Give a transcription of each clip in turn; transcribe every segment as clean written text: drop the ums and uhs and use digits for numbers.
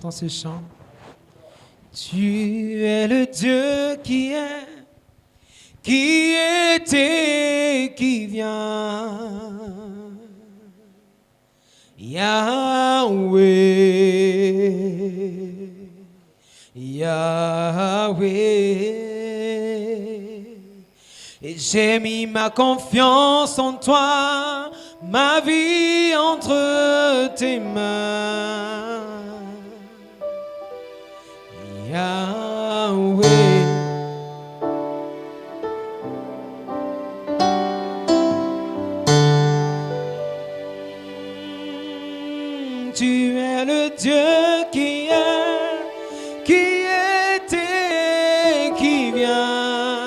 dans ce chant. Tu es le Dieu qui est, qui était, qui vient. Yahweh, Yahweh. Et j'ai mis ma confiance en toi, ma vie entre tes mains. Yahweh. Tu es le Dieu qui est, qui était, qui vient.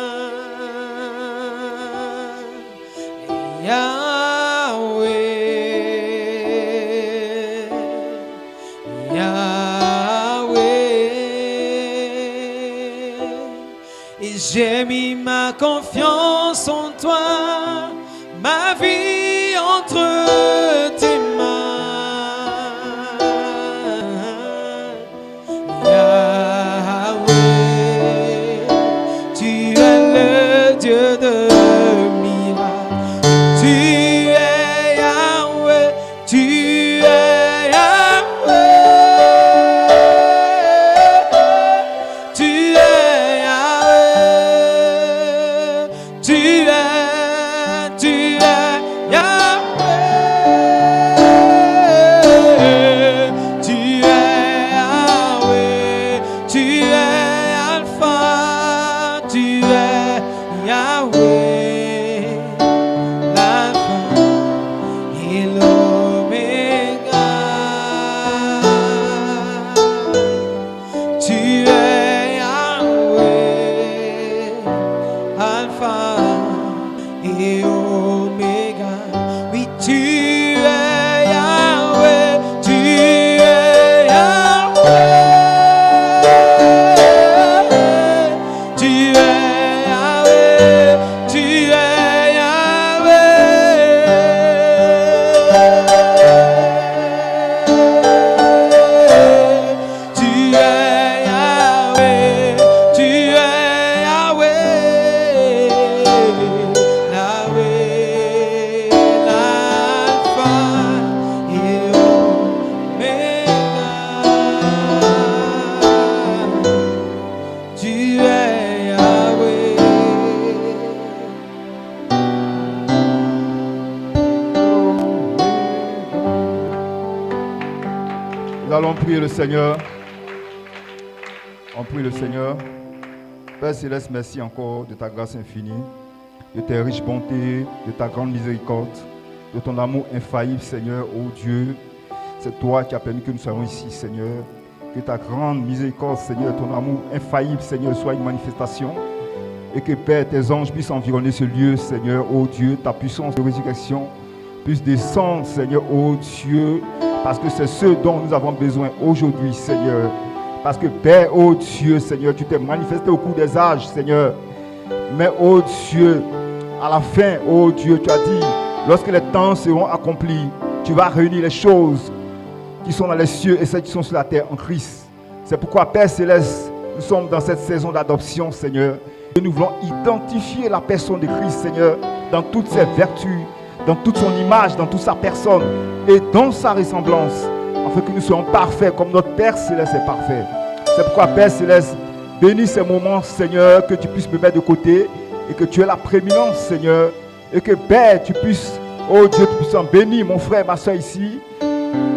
Yahweh, Yahweh. Et j'ai mis ma confiance en toi, ma vie entre tes mains. Dieu de miracles, tu es Yahweh, tu es Yahweh, tu es Yahweh, tu es Yahweh, tu es Yahweh, tu es Alpha, tu es Yahweh, l'Alpha et l'Oméga. Tu es Yahweh, Alpha et Oméga. Oui, tu es Yahweh, tu es Yahweh, tu es Prier le Seigneur. On prie le Seigneur. Père Céleste, merci encore de ta grâce infinie, de tes riches bontés, de ta grande miséricorde, de ton amour infaillible, Seigneur, ô Dieu. C'est toi qui as permis que nous soyons ici, Seigneur. Que ta grande miséricorde, Seigneur, ton amour infaillible, Seigneur, soit une manifestation. Et que, Père, tes anges puissent environner ce lieu, Seigneur, ô Dieu. Ta puissance de résurrection puisse descendre, Seigneur, ô Dieu. Parce que c'est ce dont nous avons besoin aujourd'hui, Seigneur. Parce que, Père, ô Dieu, Seigneur, tu t'es manifesté au cours des âges, Seigneur. Mais, ô Dieu, à la fin, ô Dieu, tu as dit, lorsque les temps seront accomplis, tu vas réunir les choses qui sont dans les cieux et celles qui sont sur la terre en Christ. C'est pourquoi, Père Céleste, nous sommes dans cette saison d'adoption, Seigneur. Et nous voulons identifier la personne de Christ, Seigneur, dans toutes ses vertus, dans toute son image, dans toute sa personne et dans sa ressemblance, afin que nous soyons parfaits comme notre Père Céleste est parfait. C'est pourquoi, Père Céleste, bénis ces moments, Seigneur, que tu puisses me mettre de côté et que tu aies la prééminence, Seigneur, et que, Père, tu puisses, oh Dieu, tu puisses en bénir mon frère, ma soeur ici,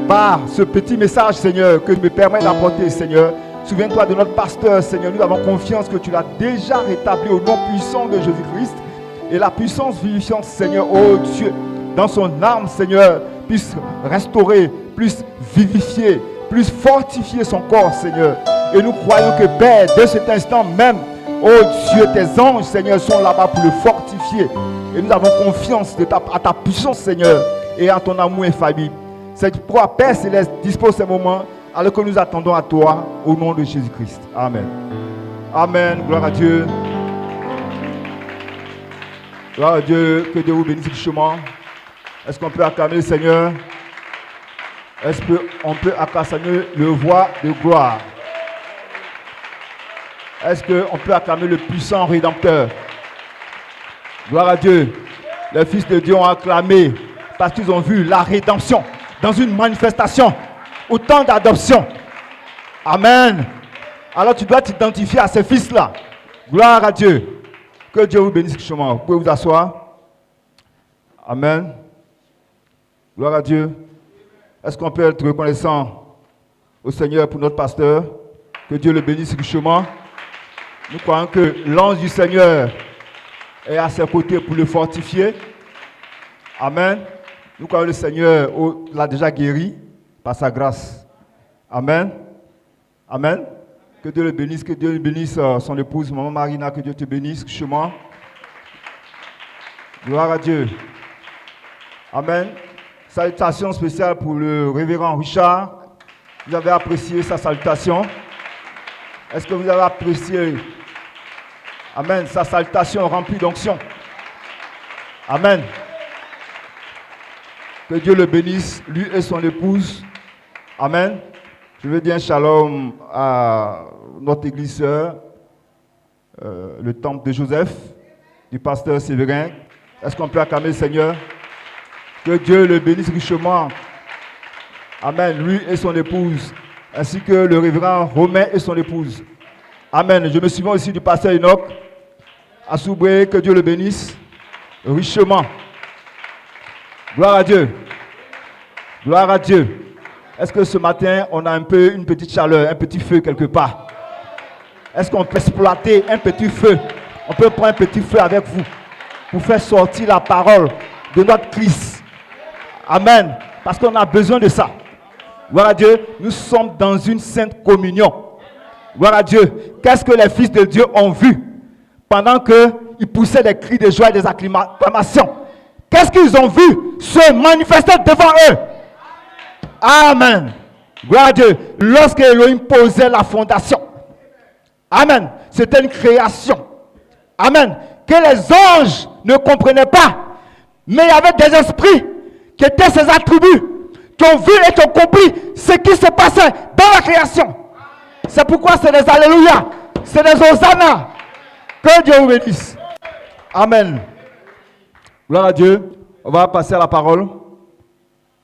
par ce petit message, Seigneur, que tu me permets d'apporter, Seigneur. Souviens-toi de notre pasteur, Seigneur, nous avons confiance que tu l'as déjà rétabli au nom puissant de Jésus-Christ. Et la puissance vivifiante, Seigneur, oh Dieu, dans son âme, Seigneur, puisse restaurer, puisse vivifier, puisse fortifier son corps, Seigneur. Et nous croyons que, Père, dès cet instant même, oh Dieu, tes anges, Seigneur, sont là-bas pour le fortifier. Et nous avons confiance à ta puissance, Seigneur, et à ton amour infaillible. C'est pourquoi, Père Céleste, dispose ces moments alors que nous attendons à toi, au nom de Jésus-Christ. Amen. Amen. Gloire à Dieu. Gloire à Dieu, que Dieu vous bénisse richement. Est-ce qu'on peut acclamer le Seigneur? Est-ce qu'on peut acclamer le roi de gloire? Est-ce qu'on peut acclamer le puissant rédempteur? Gloire à Dieu. Les fils de Dieu ont acclamé parce qu'ils ont vu la rédemption dans une manifestation, autant d'adoption. Amen. Alors tu dois t'identifier à ces fils-là. Gloire à Dieu. Que Dieu vous bénisse richement. Vous pouvez vous asseoir. Amen. Gloire à Dieu. Est-ce qu'on peut être reconnaissant au Seigneur pour notre pasteur? Que Dieu le bénisse richement. Nous croyons que l'ange du Seigneur est à ses côtés pour le fortifier. Amen. Nous croyons que le Seigneur l'a déjà guéri par sa grâce. Amen. Amen. Que Dieu le bénisse, que Dieu bénisse son épouse, Maman Marina, que Dieu te bénisse richement. Gloire à Dieu. Amen. Salutation spéciale pour le révérend Richard. Vous avez apprécié sa salutation? Est-ce que vous avez apprécié? Amen. Sa salutation remplie d'onction. Amen. Que Dieu le bénisse, lui et son épouse. Amen. Je veux dire un shalom à notre église sœur, le temple de Joseph, du pasteur Séverin. Est-ce qu'on peut acclamer le Seigneur? Que Dieu le bénisse richement. Amen. Lui et son épouse, ainsi que le révérend Romain et son épouse. Amen. Je me souviens aussi du pasteur Enoch à Soubré. Que Dieu le bénisse richement. Gloire à Dieu. Gloire à Dieu. Est-ce que ce matin, on a une petite chaleur, un petit feu quelque part? Est-ce qu'on peut exploiter un petit feu? On peut prendre un petit feu avec vous pour faire sortir la parole de notre Christ. Amen. Parce qu'on a besoin de ça. Gloire à Dieu. Nous sommes dans une sainte communion. Gloire à Dieu. Qu'est-ce que les fils de Dieu ont vu pendant qu'ils poussaient des cris de joie et des acclamations? Qu'est-ce qu'ils ont vu se manifester devant eux? Amen. Gloire à Dieu. Lorsque Elohim posait la fondation. Amen. C'était une création. Amen. Que les anges ne comprenaient pas. Mais il y avait des esprits qui étaient ses attributs, qui ont vu et qui ont compris ce qui se passait dans la création. C'est pourquoi c'est des alléluia, c'est des hosanna. Que Dieu vous bénisse. Amen. Gloire à Dieu. On va passer à la parole.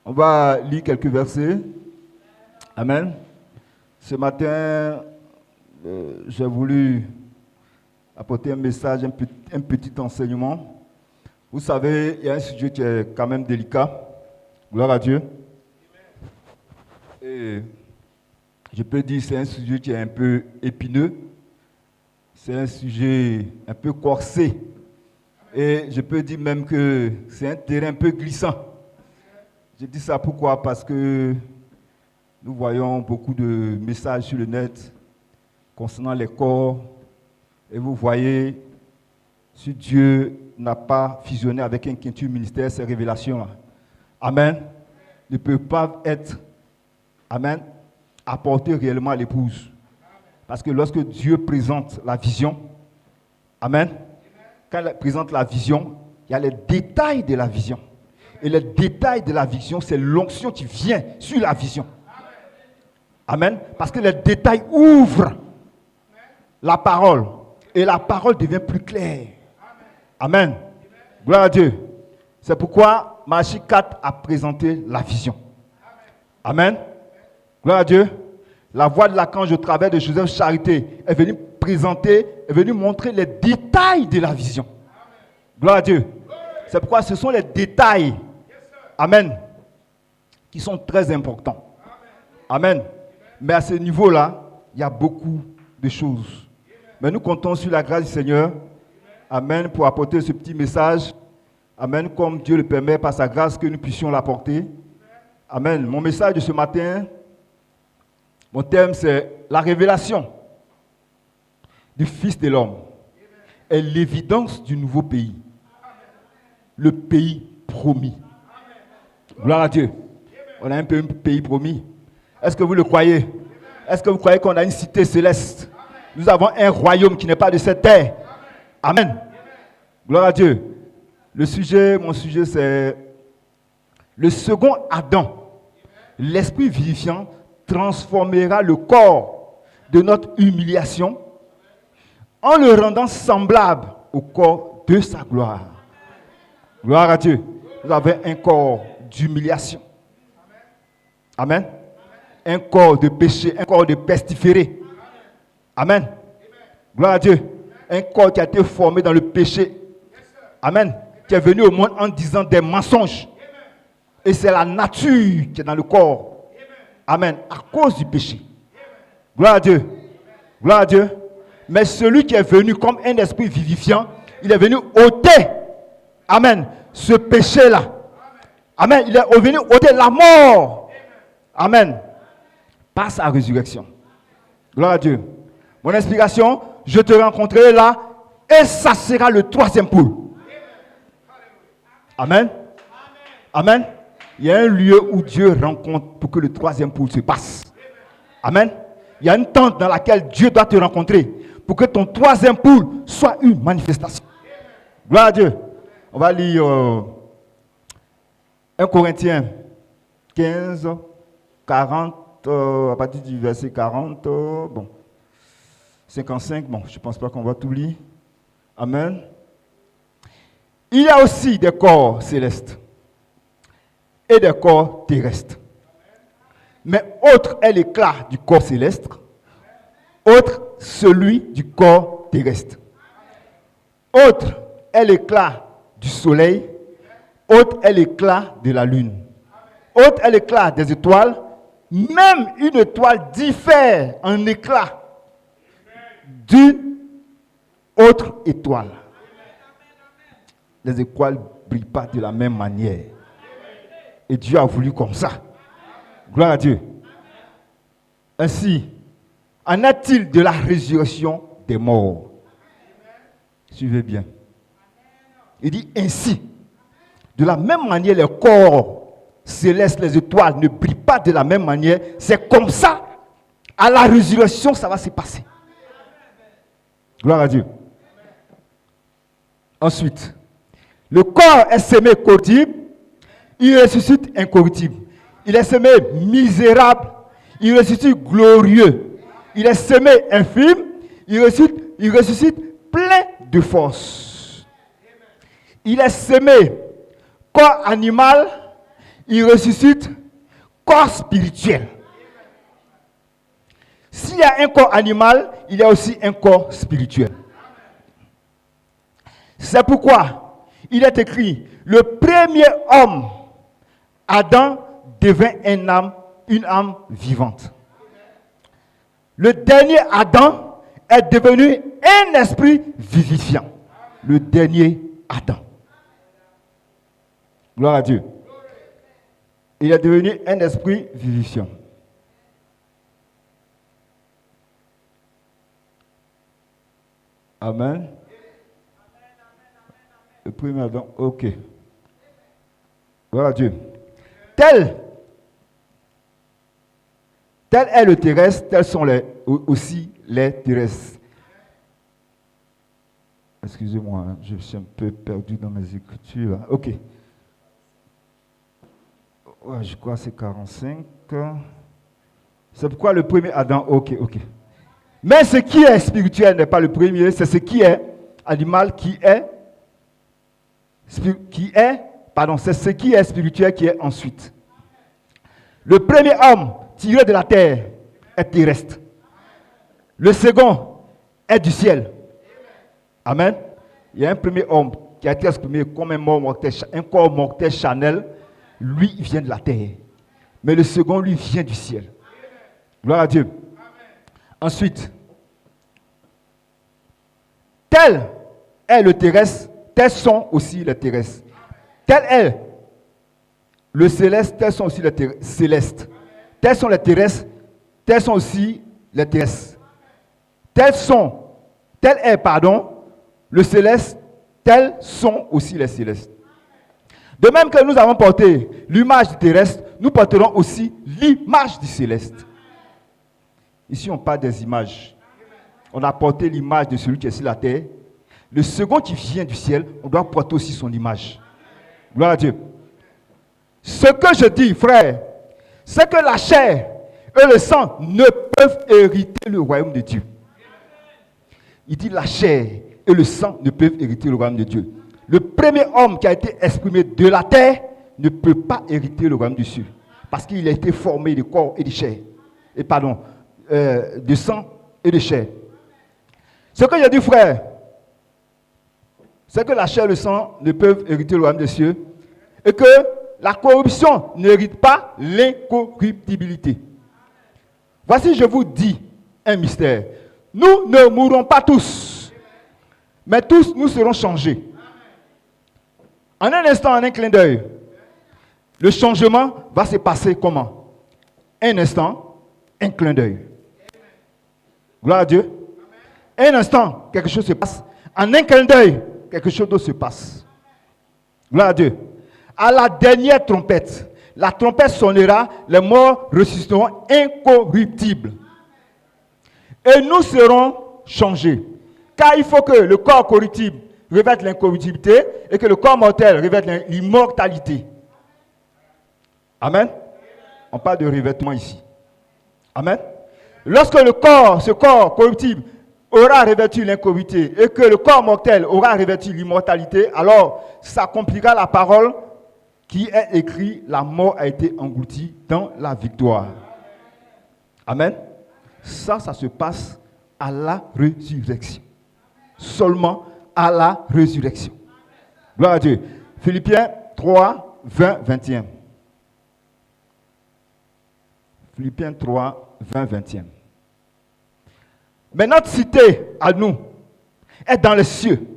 On va lire quelques versets. Amen. Ce matin, j'ai voulu apporter un message, un petit enseignement. Vous savez, il y a un sujet qui est quand même délicat. Gloire à Dieu. Et je peux dire que c'est un sujet qui est un peu épineux. C'est un sujet un peu corsé. Et je peux dire même que c'est un terrain un peu glissant. Je dis ça pourquoi? Parce que nous voyons beaucoup de messages sur le net concernant les corps. Et vous voyez, si Dieu n'a pas fusionné avec un quintuple ministère, ces révélations-là, amen, ne peut pas être, amen, apporté réellement à l'épouse. Parce que lorsque Dieu présente la vision, amen, quand il présente la vision, il y a les détails de la vision. Et les détails de la vision, c'est l'onction qui vient sur la vision. Amen. Parce que les détails ouvrent la parole. Et la parole devient plus claire. Amen. Gloire à Dieu. C'est pourquoi Malachie 4 a présenté la vision. Amen. Gloire à Dieu. La voix de l'archange au travers de Joseph Charité est venue présenter, est venue montrer les détails de la vision. Gloire à Dieu. C'est pourquoi ce sont les détails, amen, qui sont très importants. Amen. Mais à ce niveau-là, il y a beaucoup de choses. Mais nous comptons sur la grâce du Seigneur, amen, pour apporter ce petit message, amen, comme Dieu le permet par sa grâce que nous puissions l'apporter. Amen. Mon message de ce matin, mon thème, c'est la révélation du Fils de l'homme est l'évidence du nouveau pays. Le pays promis. Gloire à Dieu. On a un peu un pays promis. Est-ce que vous le croyez? Est-ce que vous croyez qu'on a une cité céleste? Nous avons un royaume qui n'est pas de cette terre. Amen. Gloire à Dieu. Mon sujet, c'est le second Adam l'Esprit vivifiant transformera le corps de notre humiliation en le rendant semblable au corps de sa gloire. Gloire à Dieu. Vous avez un corps d'humiliation. Amen. Un corps de péché, un corps de pestiféré. Amen. Gloire à Dieu. Un corps qui a été formé dans le péché. Amen. Qui est venu au monde en disant des mensonges. Et c'est la nature qui est dans le corps. Amen. À cause du péché. Gloire à Dieu. Gloire à Dieu. Mais celui qui est venu comme un esprit vivifiant, il est venu ôter. Amen. Ce péché-là. Amen. Il est venu ôter la mort. Amen. Par sa résurrection. Gloire à Dieu. Mon inspiration, je te rencontrerai là et ça sera le troisième poule. Amen. Amen. Il y a un lieu où Dieu rencontre pour que le troisième poule se passe. Amen. Il y a une tente dans laquelle Dieu doit te rencontrer pour que ton troisième poule soit une manifestation. Gloire à Dieu. On va lire 1 Corinthiens 15, 40, à partir du verset 40, 55, je ne pense pas qu'on va tout lire. Amen. Il y a aussi des corps célestes et des corps terrestres. Mais autre est l'éclat du corps céleste, autre celui du corps terrestre. Autre est l'éclat du soleil, autre est l'éclat de la lune, autre est l'éclat des étoiles. Même une étoile diffère en éclat d'une autre étoile. Les étoiles ne brillent pas de la même manière. Et Dieu a voulu comme ça. Gloire à Dieu. Ainsi, en est-il de la résurrection des morts? Suivez bien. Il dit ainsi. De la même manière, les corps célestes, les étoiles ne brillent pas de la même manière. C'est comme ça. À la résurrection, ça va se passer. Gloire à Dieu. Ensuite, le corps est semé corruptible, il ressuscite incorruptible. Il est semé misérable, il ressuscite glorieux. Il est semé infime, il ressuscite plein de force. Il est semé corps animal, il ressuscite corps spirituel. S'il y a un corps animal, il y a aussi un corps spirituel. C'est pourquoi il est écrit, le premier homme, Adam, devint une âme vivante. Le dernier Adam est devenu un esprit vivifiant. Le dernier Adam. Gloire à Dieu. Il est devenu un esprit vivifiant. Amen. Le premier Adam, ok. Gloire à Dieu. Tel est le terrestre, tels sont aussi les terrestres. Excusez-moi, je suis un peu perdu dans mes écritures. Là. Ok. Ouais, je crois que c'est 45. C'est pourquoi le premier Adam, ok. Mais ce qui est spirituel n'est pas le premier, c'est ce qui est animal c'est ce qui est spirituel qui est ensuite. Le premier homme tiré de la terre est terrestre. Le second est du ciel. Amen. Il y a un premier homme qui a été exprimé comme un corps mortel charnel. Lui, il vient de la terre. Mais le second, lui, vient du ciel. Gloire à Dieu. Ensuite, tel est le terrestre, tels sont aussi les terrestres. Tel est le céleste, tels sont aussi les célestes. Tels sont les terrestres, tels sont aussi les terrestres. Tel est le céleste, tels sont aussi les célestes. De même que nous avons porté l'image du terrestre, nous porterons aussi l'image du céleste. Ici, on parle des images. On a porté l'image de celui qui est sur la terre. Le second qui vient du ciel, on doit porter aussi son image. Gloire à Dieu. Ce que je dis, frère, c'est que la chair et le sang ne peuvent hériter le royaume de Dieu. Il dit la chair et le sang ne peuvent hériter le royaume de Dieu. Le premier homme qui a été exprimé de la terre ne peut pas hériter le royaume du ciel. Parce qu'il a été formé de corps et de chair. De sang et de chair. Ce que j'ai dit, frère, c'est que la chair et le sang ne peuvent hériter le royaume des cieux et que la corruption n'hérite pas l'incorruptibilité. Voici, je vous dis un mystère. Nous ne mourrons pas tous, mais tous nous serons changés. En un instant, en un clin d'œil, le changement va se passer comment? Un instant, un clin d'œil. Gloire à Dieu. Un instant, quelque chose se passe. En un clin d'œil, quelque chose d'autre se passe. Gloire à Dieu. À la dernière trompette, la trompette sonnera, les morts ressusciteront incorruptibles. Et nous serons changés. Car il faut que le corps corruptible revête l'incorruptibilité et que le corps mortel revête l'immortalité. Amen. On parle de revêtement ici. Amen. Lorsque ce corps corruptible aura revêtu l'incorruptibilité et que le corps mortel aura revêtu l'immortalité, alors s'accomplira la parole qui est écrite, la mort a été engloutie dans la victoire. Amen. Ça se passe à la résurrection. Seulement à la résurrection. Gloire à Dieu. Philippiens 3, 20, 21. Philippiens 3, 20, 21. Mais notre cité à nous est dans les cieux.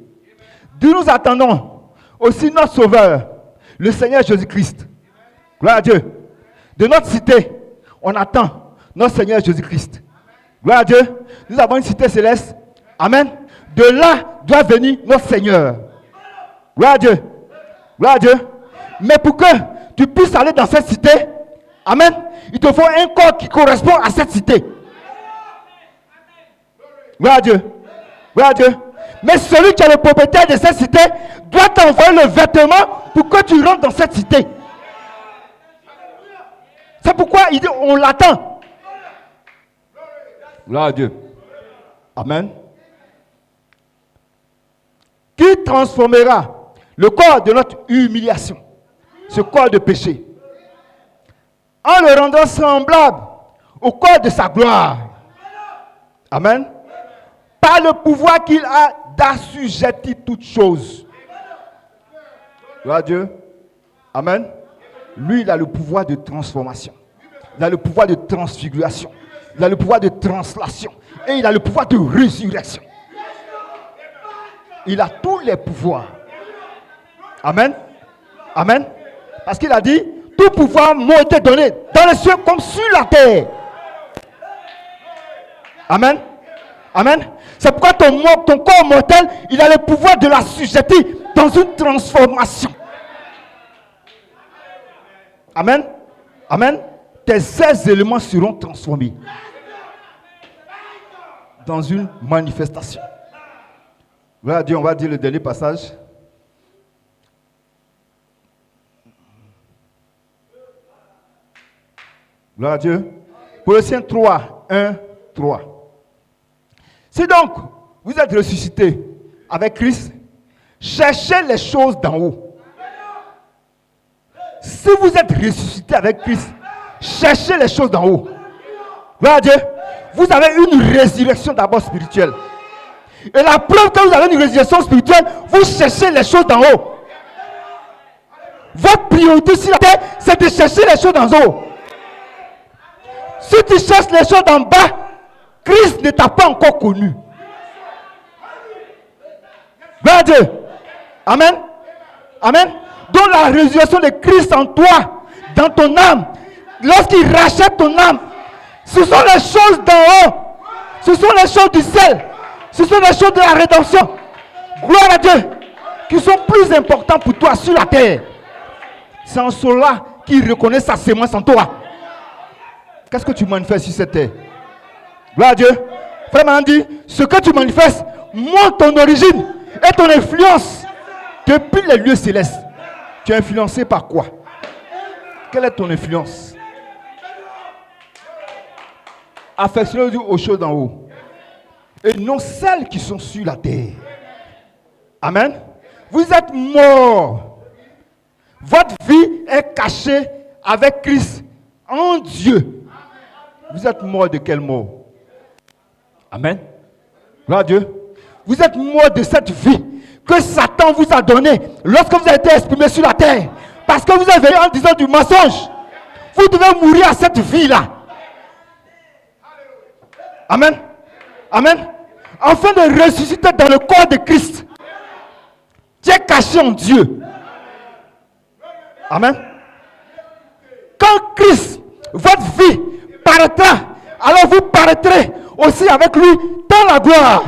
D'où nous attendons aussi notre Sauveur, le Seigneur Jésus-Christ. Gloire à Dieu. De notre cité, on attend notre Seigneur Jésus-Christ. Gloire à Dieu. Nous avons une cité céleste. Amen. De là doit venir notre Seigneur. Gloire à Dieu. Gloire à Dieu. Mais pour que tu puisses aller dans cette cité, amen, il te faut un corps qui correspond à cette cité. Gloire à Dieu. Gloire à Dieu. Mais celui qui est le propriétaire de cette cité doit t'envoyer le vêtement pour que tu rentres dans cette cité. C'est pourquoi il dit on l'attend. Gloire à Dieu. Amen. Qui transformera le corps de notre humiliation, ce corps de péché, en le rendant semblable au corps de sa gloire. Amen. Par le pouvoir qu'il a d'assujettir toutes choses. Gloire à Dieu. Amen. Lui, il a le pouvoir de transformation. Il a le pouvoir de transfiguration. Il a le pouvoir de translation. Et il a le pouvoir de résurrection. Il a tous les pouvoirs. Amen. Amen. Parce qu'il a dit, tout pouvoir m'a été donné dans les cieux comme sur la terre. Amen. Amen. C'est pourquoi ton corps mortel, il a le pouvoir de l'assujettir dans une transformation. Amen. Amen. Tes 16 éléments seront transformés dans une manifestation. Voilà, Dieu, on va dire le dernier passage. Gloire à Dieu. Colossiens 3, 1, 3. Si donc vous êtes ressuscité avec Christ, cherchez les choses d'en haut. Si vous êtes ressuscité avec Christ, cherchez les choses d'en haut. Gloire à Dieu. Vous avez une résurrection d'abord spirituelle. Et la preuve que vous avez une résurrection spirituelle, vous cherchez les choses d'en haut. Votre priorité sur la terre, c'est de chercher les choses d'en haut. Si tu cherches les choses d'en bas, Christ ne t'a pas encore connu. Gloire à Dieu. Amen. Amen. Donc la résurrection de Christ en toi, dans ton âme, lorsqu'il rachète ton âme, ce sont les choses d'en haut. Ce sont les choses du ciel. Ce sont les choses de la rédemption. Gloire à Dieu. Qui sont plus importantes pour toi sur la terre. C'est en cela qu'il reconnaît sa sémence en toi. Qu'est-ce que tu manifestes sur cette terre? Gloire à Dieu. Frère m'a dit, ce que tu manifestes montre ton origine et ton influence depuis les lieux célestes. Tu es influencé par quoi? Quelle est ton influence? Affectionnez-vous aux choses d'en haut. Et non celles qui sont sur la terre. Amen. Vous êtes morts. Votre vie est cachée avec Christ en Dieu. Vous êtes morts de quelle mort? Amen. Gloire à Dieu. Vous êtes morts de cette vie que Satan vous a donnée lorsque vous avez été exprimé sur la terre. Parce que vous avez vécu en disant du mensonge. Vous devez mourir à cette vie-là. Amen. Amen. Afin de ressusciter dans le corps de Christ. Tu es caché en Dieu. Amen. Quand Christ, votre vie, paraîtra, alors vous paraîtrez aussi avec lui dans la gloire.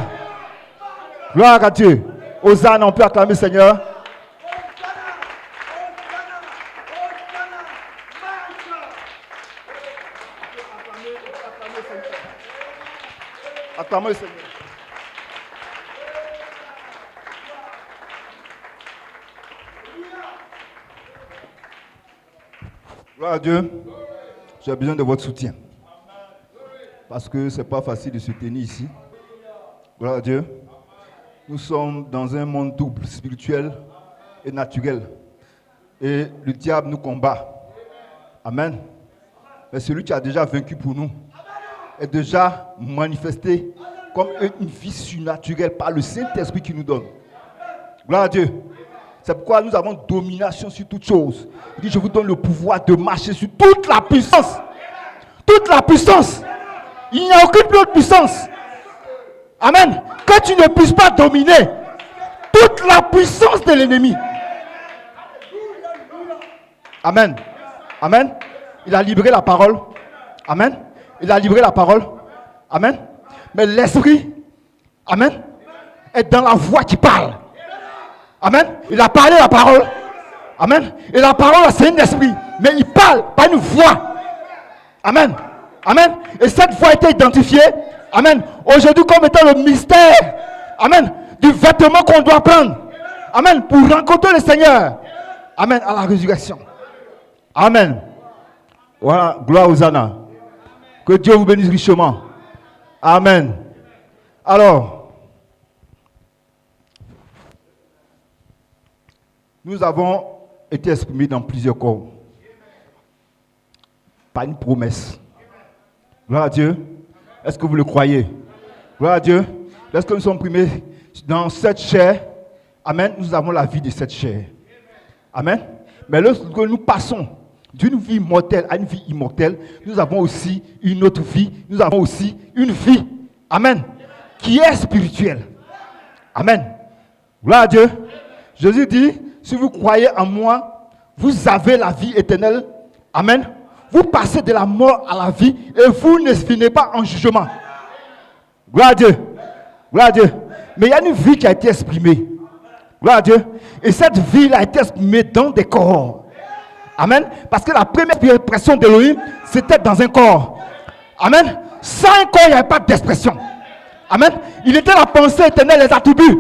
Gloire à Dieu. Hosanna, on peut acclamer le Seigneur. Acclamez le Seigneur. Gloire à Dieu. J'ai besoin de votre soutien. Parce que ce n'est pas facile de se tenir ici. Gloire à Dieu. Nous sommes dans un monde double, spirituel et naturel. Et le diable nous combat. Amen. Mais celui qui a déjà vaincu pour nous est déjà manifesté comme une vie surnaturelle par le Saint-Esprit qui nous donne. Gloire à Dieu. C'est pourquoi nous avons domination sur toutes choses. Il dit, je vous donne le pouvoir de marcher sur toute la puissance. Toute la puissance. Il n'y a aucune autre puissance. Amen. Que tu ne puisses pas dominer toute la puissance de l'ennemi. Amen. Amen. Il a libéré la parole. Amen. Il a libéré la parole. Amen. Mais l'esprit, amen, est dans la voix qui parle. Amen. Il a parlé la parole. Amen. Et la parole, c'est un esprit. Mais il parle par une voix. Amen. Amen. Et cette voix a été identifiée. Amen. Aujourd'hui, comme étant le mystère. Amen. Du vêtement qu'on doit prendre. Amen. Pour rencontrer le Seigneur. Amen. À la résurrection. Amen. Voilà. Gloire aux Hosanna. Que Dieu vous bénisse richement. Amen. Alors, nous avons été exprimés dans plusieurs corps. Par une promesse. Gloire à Dieu. Est-ce que vous le croyez? Gloire à Dieu. Lorsque nous sommes imprimés dans cette chair, amen, nous avons la vie de cette chair. Amen. Mais lorsque nous passons d'une vie mortelle à une vie immortelle, nous avons aussi une autre vie. Nous avons aussi une vie, amen, qui est spirituelle. Amen. Gloire à Dieu. Jésus dit, si vous croyez en moi, vous avez la vie éternelle. Amen. Vous passez de la mort à la vie et vous ne finissez pas en jugement. Gloire à Dieu. Gloire à Dieu. Mais il y a une vie qui a été exprimée. Gloire à Dieu. Et cette vie a été exprimée dans des corps. Amen. Parce que la première expression d'Élohim, c'était dans un corps. Amen. Sans un corps, il n'y avait pas d'expression. Amen. Il était la pensée éternelle, les attributs.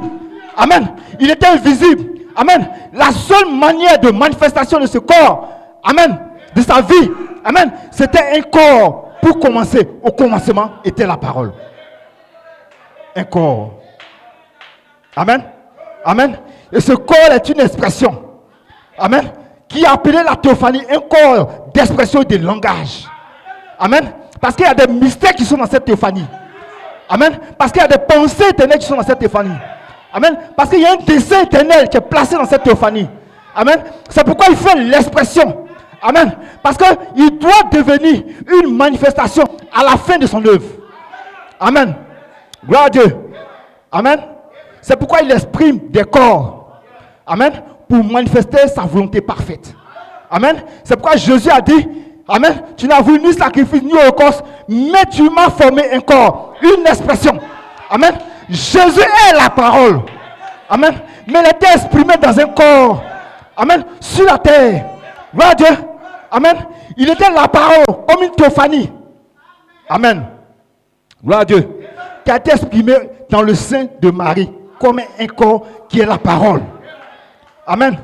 Amen. Il était invisible. Amen. La seule manière de manifestation de ce corps, amen, de sa vie, amen, c'était un corps. Pour commencer, au commencement était la parole. Un corps. Amen. Amen. Et ce corps est une expression. Amen. Qui a appelé la théophanie un corps d'expression et de langage. Amen. Parce qu'il y a des mystères qui sont dans cette théophanie. Amen. Parce qu'il y a des pensées éternelles qui sont dans cette théophanie. Amen. Parce qu'il y a un dessein éternel qui est placé dans cette théophanie. Amen. C'est pourquoi il fait l'expression. Amen. Parce qu'il doit devenir une manifestation à la fin de son œuvre. Amen. Gloire à Dieu. Amen. C'est pourquoi il exprime des corps. Amen. Pour manifester sa volonté parfaite. Amen. C'est pourquoi Jésus a dit, amen, tu n'as voulu ni sacrifice ni holocauste, mais tu m'as formé un corps, une expression. Amen. Jésus est la parole. Amen. Mais il était exprimé dans un corps. Amen. Sur la terre. Gloire à Dieu. Amen. Il était la parole, comme une théophanie. Amen. Gloire à Dieu. Qui a été exprimé dans le sein de Marie, comme un corps qui est la parole. Amen.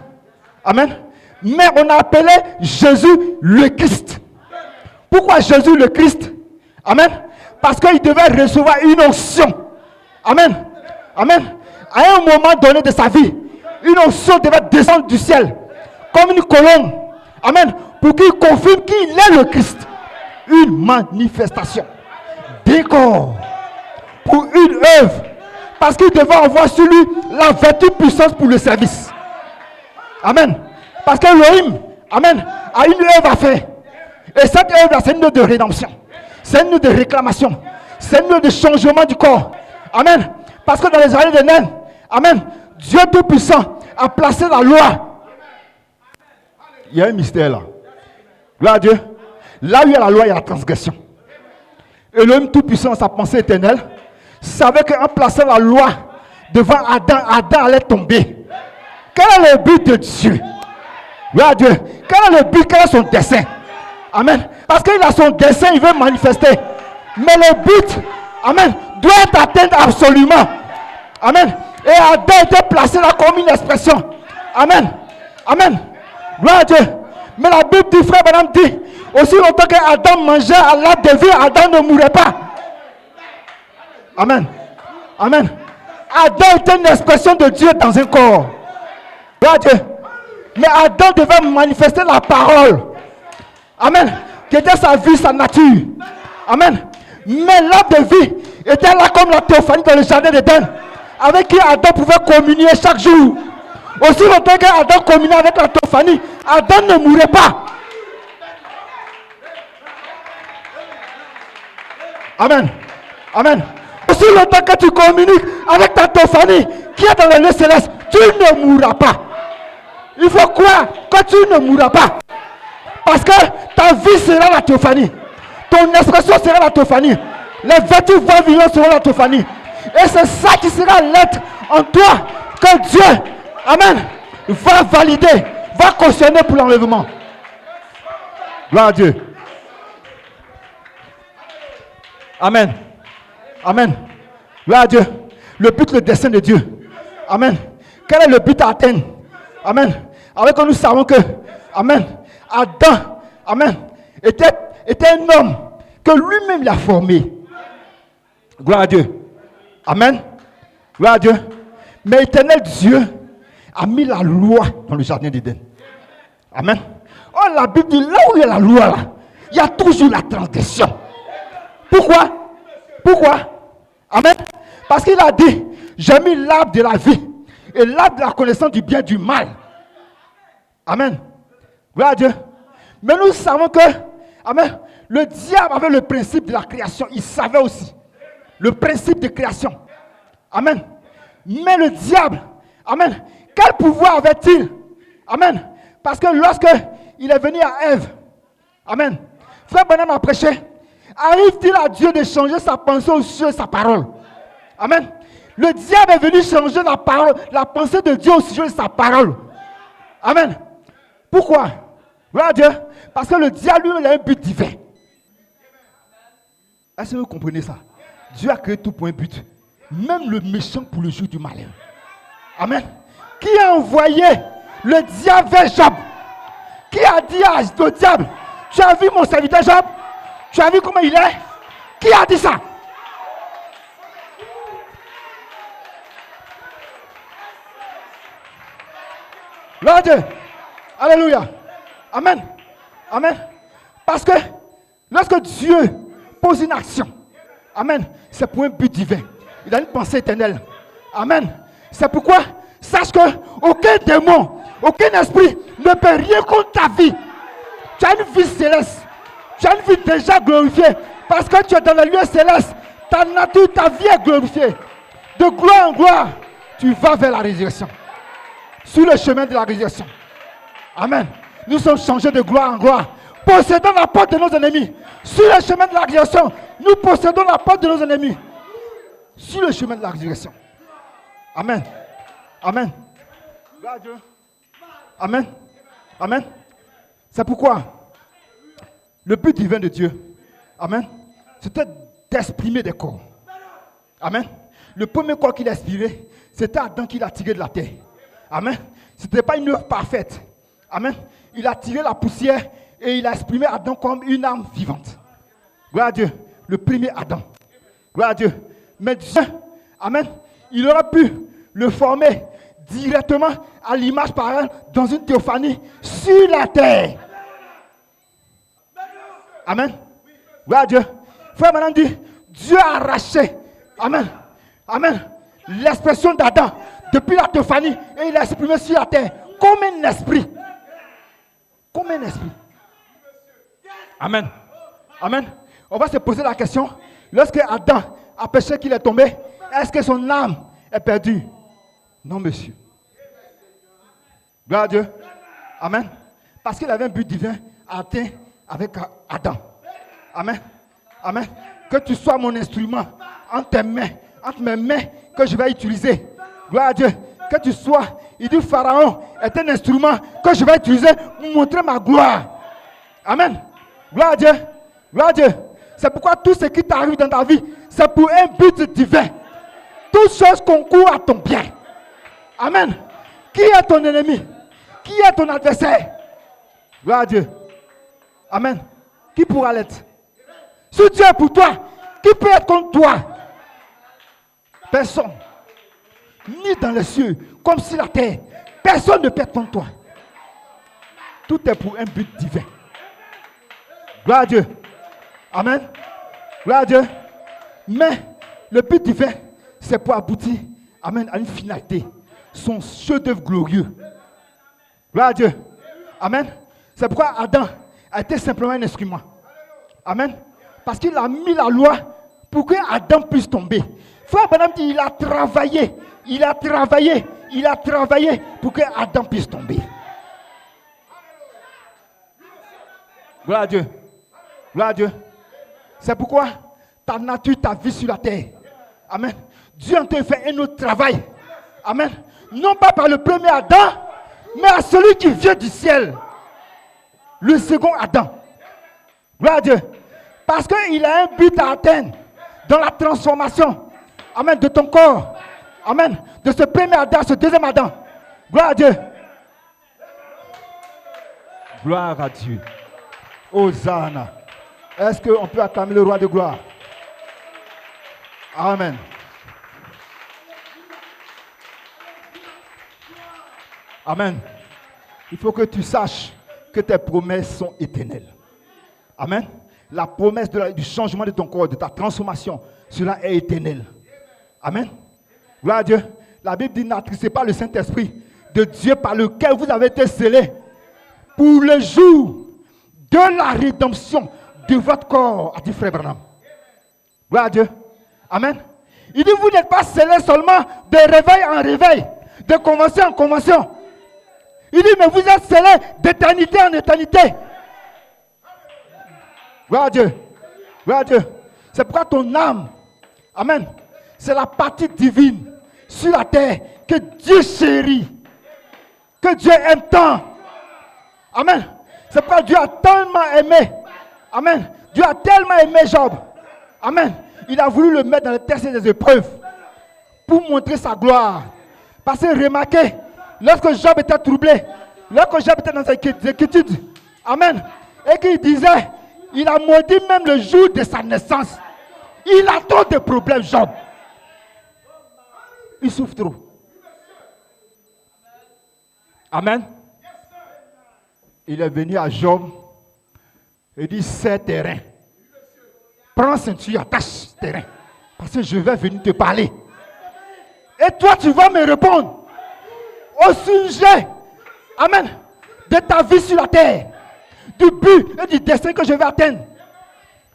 Amen. Mais on a appelé Jésus le Christ. Pourquoi Jésus le Christ? Amen. Parce qu'il devait recevoir une onction. Amen. Amen. À un moment donné de sa vie, une onction devait descendre du ciel comme une colombe. Amen. Pour qu'il confirme qu'il est le Christ. Une manifestation d'un corps pour une œuvre. Parce qu'il devait avoir sur lui la vertu puissance pour le service. Amen. Parce qu'Elohim, amen, a une œuvre à faire. Et cette œuvre, c'est une œuvre de rédemption. C'est une œuvre de réclamation. C'est une œuvre de changement du corps. Amen. Parce que dans les années de Nain, amen, Dieu Tout-Puissant a placé la loi. Il y a un mystère là. Gloire à Dieu. Là où il y a la loi, il y a la transgression. Et l'homme Tout-Puissant, sa pensée éternelle, savait qu'en plaçant la loi devant Adam, Adam allait tomber. Quel est le but de Dieu? Gloire à Dieu. Quel est le but? Quel est son dessein? Amen. Parce qu'il a son dessein, il veut manifester. Mais le but, amen, doit être atteint absolument. Amen. Et Adam était placé là comme une expression. Amen. Amen. Gloire à Dieu. Mais la Bible du frère Branham dit, aussi longtemps qu'Adam mangeait à l'arbre de vie, Adam ne mourrait pas. Amen. Amen. Adam était une expression de Dieu dans un corps. Gloire à Dieu. Mais Adam devait manifester la parole. Amen. Qui était sa vie, sa nature. Amen. Mais l'arbre de vie était là comme la théophanie dans le jardin d'Éden, avec qui Adam pouvait communier chaque jour. Aussi longtemps qu'Adam communiait avec la théophanie, Adam ne mourrait pas. Amen. Amen. Aussi longtemps que tu communiques avec ta théophanie qui est dans les lieux célestes, tu ne mourras pas. Il faut croire que tu ne mourras pas. Parce que ta vie sera la théophanie. Ton expression sera la théophanie. Les vertus va-et-vient seront la théophanie. Et c'est ça qui sera l'être en toi que Dieu, amen, va valider, va cautionner pour l'enlèvement. Gloire à Dieu. Amen. Amen. Gloire à Dieu. Le but, le dessein de Dieu. Amen. Quel est le but à atteindre? Amen. Avec que nous savons que, amen, Adam, amen, était un homme que lui-même l'a formé. Gloire à Dieu. Amen. Gloire à Dieu. Mais éternel Dieu a mis la loi dans le jardin d'Éden. Amen. Oh, la Bible dit, là où il y a la loi, là, il y a toujours la transgression. Pourquoi? Pourquoi? Amen. Parce qu'il a dit, j'ai mis l'arbre de la vie et l'arbre de la connaissance du bien et du mal. Amen. Gloire à Dieu. Mais nous savons que, amen, le diable avait le principe de la création. Il savait aussi le principe de création. Amen. Mais le diable, amen, quel pouvoir avait-il? Amen. Parce que lorsque il est venu à Ève, amen, frère Branham a prêché, arrive-t-il à Dieu de changer sa pensée au sujet de sa parole? Amen. Le diable est venu changer la parole, la pensée de Dieu au sujet de sa parole. Amen. Pourquoi? Gloire à Dieu. Parce que le diable, lui, il a un but divin. Est-ce que vous comprenez ça? Dieu a créé tout pour un but. Même le méchant pour le jour du malheur. Amen. Qui a envoyé le diable vers Job? Qui a dit au diable, tu as vu mon serviteur Job? Tu as vu comment il est? Qui a dit ça? Gloire à Dieu. Alléluia. Amen. Amen. Parce que lorsque Dieu pose une action, amen, c'est pour un but divin. Il a une pensée éternelle. Amen. C'est pourquoi, sache que aucun démon, aucun esprit ne peut rien contre ta vie. Tu as une vie céleste. Tu as une vie déjà glorifiée. Parce que tu es dans le lieu céleste. Ta nature, ta vie est glorifiée. De gloire en gloire, tu vas vers la résurrection. Sur le chemin de la résurrection. Amen. Nous sommes changés de gloire en gloire. Possédons la porte de nos ennemis. Sur le chemin de la résurrection, nous possédons la porte de nos ennemis. Sur le chemin de la résurrection. Amen. Amen. Amen. Amen. C'est pourquoi le but divin de Dieu, amen, c'était d'exprimer des corps. Amen. Le premier corps qu'il a expiré, c'était Adam qui l'a tiré de la terre. Amen. Ce n'était pas une œuvre parfaite. Amen. Il a tiré la poussière et il a exprimé Adam comme une âme vivante. Gloire à Dieu. le premier Adam. Gloire à Dieu. Mais Dieu, amen, il aurait pu le former directement à l'image pareille dans une théophanie sur la terre. Amen. Gloire à Dieu. Frère, maintenant dit, Dieu a arraché, amen, amen, l'expression d'Adam depuis la théophanie et il a exprimé sur la terre comme un esprit. Comme un esprit. Amen. Amen. On va se poser la question, lorsque Adam a péché qu'il est tombé, est-ce que son âme est perdue? Non, monsieur. Gloire à Dieu. Amen. Parce qu'il avait un but divin atteint avec Adam. Amen. Amen. Que tu sois mon instrument entre mes mains que je vais utiliser. Gloire à Dieu. Que tu sois, il dit Pharaon est un instrument que je vais utiliser pour montrer ma gloire. Amen. Gloire à Dieu. Gloire à Dieu. C'est pourquoi tout ce qui t'arrive dans ta vie, c'est pour un but divin. Toutes choses concourent à ton bien. Amen. Qui est ton ennemi? Qui est ton adversaire? Gloire à Dieu. Amen. Qui pourra l'être? Si Dieu est pour toi, qui peut être contre toi? Personne. Ni dans les cieux, comme sur la terre. Personne ne peut être contre toi. Tout est pour un but divin. Gloire à Dieu. Amen. Gloire à Dieu. Mais le but divin, c'est pour aboutir, amen, à une finalité. Son chef-d'œuvre glorieux. Gloire à Dieu. Amen. C'est pourquoi Adam a été simplement un instrument. Amen. Parce qu'il a mis la loi pour que Adam puisse tomber. Frère Branham dit, il a travaillé pour que Adam puisse tomber. Gloire à Dieu. Gloire à Dieu. C'est pourquoi ta nature, ta vie sur la terre. Amen. Dieu est en train de faire un autre travail. Amen. Non pas par le premier Adam, mais à celui qui vient du ciel. Le second Adam. Gloire à Dieu. Parce qu'il a un but à atteindre dans la transformation. Amen. De ton corps. Amen. De ce premier Adam, ce deuxième Adam. Gloire à Dieu. Gloire à Dieu. Hosanna. Est-ce qu'on peut acclamer le roi de gloire? Amen. Amen. Il faut que tu saches que tes promesses sont éternelles. Amen. La promesse du changement de ton corps, de ta transformation, cela est éternel. Amen. Gloire à Dieu. La Bible dit, n'attristez pas le Saint-Esprit de Dieu par lequel vous avez été scellés pour le jour de la rédemption de votre corps, a dit Frère Branham. Gloire à Dieu. Amen. Il dit, vous n'êtes pas scellés seulement de réveil en réveil, de convention en convention. Il dit, mais vous êtes scellés d'éternité en éternité. Gloire à Dieu. Gloire à Dieu. C'est pourquoi ton âme, amen, c'est la partie divine sur la terre que Dieu chérit, que Dieu aime tant. Amen. C'est pourquoi Dieu a tellement aimé. Amen. Dieu a tellement aimé Job. Amen. Il a voulu le mettre dans le test des épreuves pour montrer sa gloire. Parce que remarquez, lorsque Job était troublé, lorsque Job était dans ses inquiétudes, amen, et qu'il disait, il a maudit même le jour de sa naissance. Il a trop de problèmes, Job. Il souffre trop. Amen. Il est venu à Job et dit, c'est terrain. Prends ceinture, attache terrain. Parce que je vais venir te parler. Et toi, tu vas me répondre au sujet, amen, de ta vie sur la terre, du but et du destin que je vais atteindre.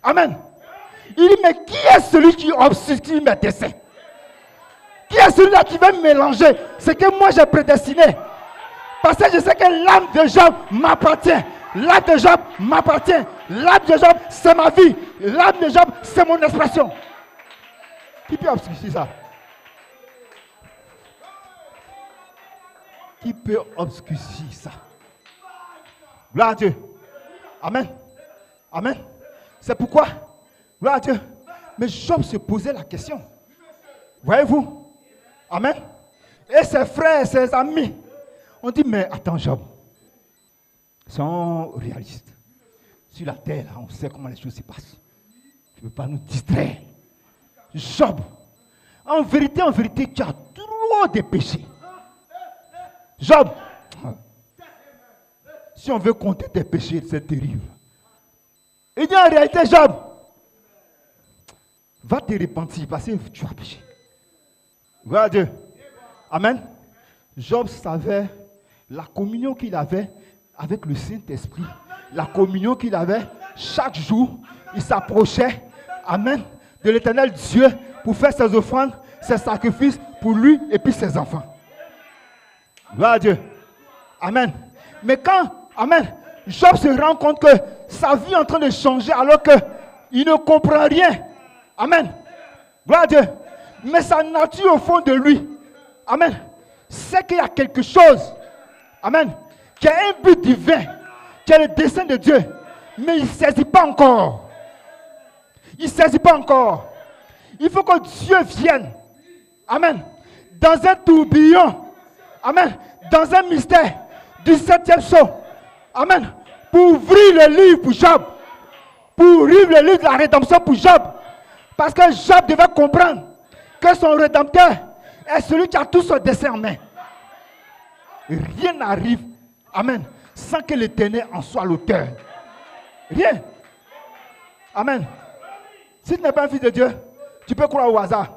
Amen. Il dit, mais qui est celui qui obscure mes desseins? Qui est celui-là qui va mélanger ce que moi j'ai prédestiné? Parce que je sais que l'âme de Job m'appartient. L'âme de Job m'appartient. L'âme de Job, c'est ma vie. L'âme de Job, c'est mon expression. Qui peut obscurcir ça? Qui peut obscurcir ça? Gloire à Dieu. Amen. Amen. C'est pourquoi, gloire à Dieu. Mais Job se posait la question. Voyez-vous? Amen. Et ses frères, ses amis, on dit, mais attends Job, sont réalistes. Sur la terre, là, on sait comment les choses se passent. Tu ne peux pas nous distraire. Job, en vérité, tu as trop de péchés. Job, si on veut compter tes péchés, c'est terrible. Il dit en réalité, Job, va te repentir parce que tu as péché. Gloire à Dieu. Amen. Job savait la communion qu'il avait avec le Saint-Esprit. La communion qu'il avait chaque jour, il s'approchait, amen, de l'Éternel Dieu pour faire ses offrandes, ses sacrifices pour lui et puis ses enfants. Gloire à Dieu. Amen. Mais quand, amen, Job se rend compte que sa vie est en train de changer alors qu'il ne comprend rien. Amen. Gloire à Dieu. Mais sa nature au fond de lui, amen, c'est qu'il y a quelque chose, amen, qui a un but divin, qui est le dessein de Dieu. Mais il ne saisit pas encore. Il ne saisit pas encore. Il faut que Dieu vienne, amen, dans un tourbillon, amen, dans un mystère du 7e sceau, amen, pour ouvrir le livre pour Job, pour ouvrir le livre de la rédemption pour Job. Parce que Job devait comprendre que son rédempteur est celui qui a tout son dessein en main. Rien n'arrive, amen, sans que l'Éternel en soit l'auteur. Rien. Amen. Si tu n'es pas un fils de Dieu, tu peux croire au hasard.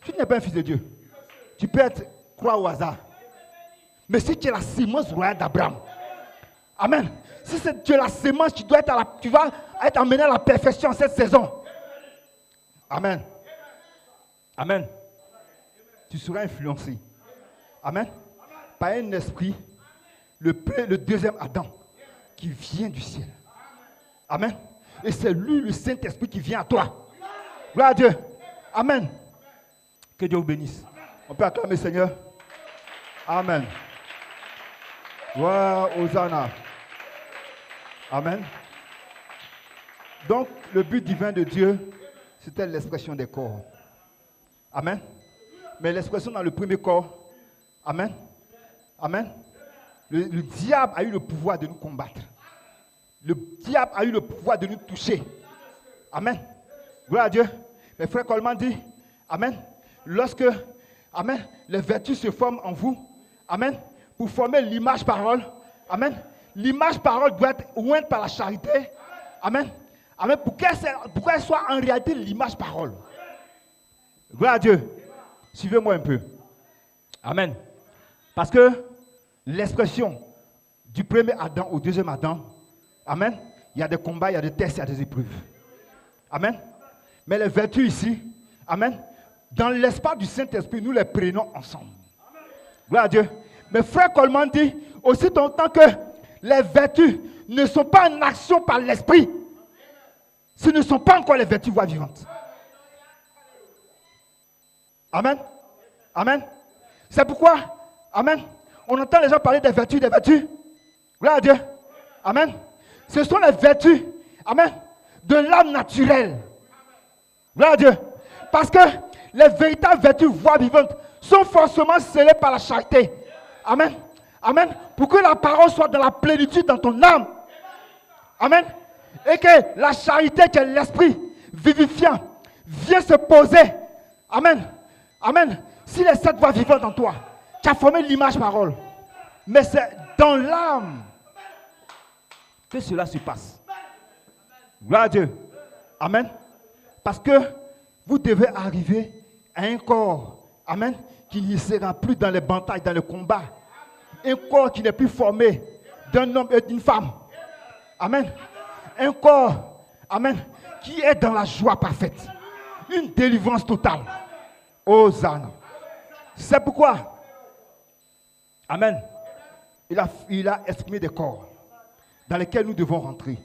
Si tu n'es pas un fils de Dieu, tu peux croire au hasard. Mais si tu es la sémence royale d'Abraham, amen. Si tu es la sémence, tu vas être amené à la perfection en cette saison. Amen. Amen. Tu seras influencé. Amen. Par un esprit, le deuxième Adam, qui vient du ciel. Amen. Et c'est lui, le Saint-Esprit, qui vient à toi. Gloire à Dieu. Amen. Que Dieu vous bénisse. On peut acclamer Seigneur. Amen. Gloire Hosanna. Amen. Donc, le but divin de Dieu, c'était l'expression des corps. Amen. Mais l'expression dans le premier corps, amen. Amen. Le diable a eu le pouvoir de nous combattre. Le diable a eu le pouvoir de nous toucher. Amen. Gloire à Dieu. Mais frère Coleman dit, amen. Lorsque, amen, les vertus se forment en vous, amen, pour former l'image-parole, amen. L'image-parole doit être ointe par la charité. Amen. Amen. Pour qu'elle soit en réalité l'image-parole. Gloire à Dieu. Suivez-moi un peu. Amen. Parce que l'expression du premier Adam au deuxième Adam, amen, il y a des combats, il y a des tests, il y a des épreuves. Amen. Mais les vertus ici, amen, dans l'espace du Saint-Esprit, nous les prenons ensemble. Gloire à Dieu. Mais frère Coleman dit, aussi longtemps que les vertus ne sont pas en action par l'Esprit, ce ne sont pas encore les vertus voix vivantes. Amen. Amen. C'est pourquoi, amen, on entend les gens parler des vertus, des vertus. Gloire à Dieu. Amen. Ce sont les vertus, amen, de l'âme naturelle. Gloire à Dieu. Parce que les véritables vertus voix vivantes sont forcément scellées par la charité. Amen. Amen. Pour que la parole soit dans la plénitude dans ton âme. Amen. Et que la charité, qui est l'esprit vivifiant, vienne se poser. Amen. Amen. Si les 7 voix vivantes en toi, tu as formé l'image-parole. Mais c'est dans l'âme que cela se passe. Gloire à Dieu. Amen. Parce que vous devez arriver à un corps, amen, qui ne sera plus dans les batailles, dans le combat. Un corps qui n'est plus formé d'un homme et d'une femme. Amen. Un corps, amen, qui est dans la joie parfaite. Une délivrance totale. Hosanna. C'est pourquoi, amen, il a exprimé des corps dans lesquels nous devons rentrer.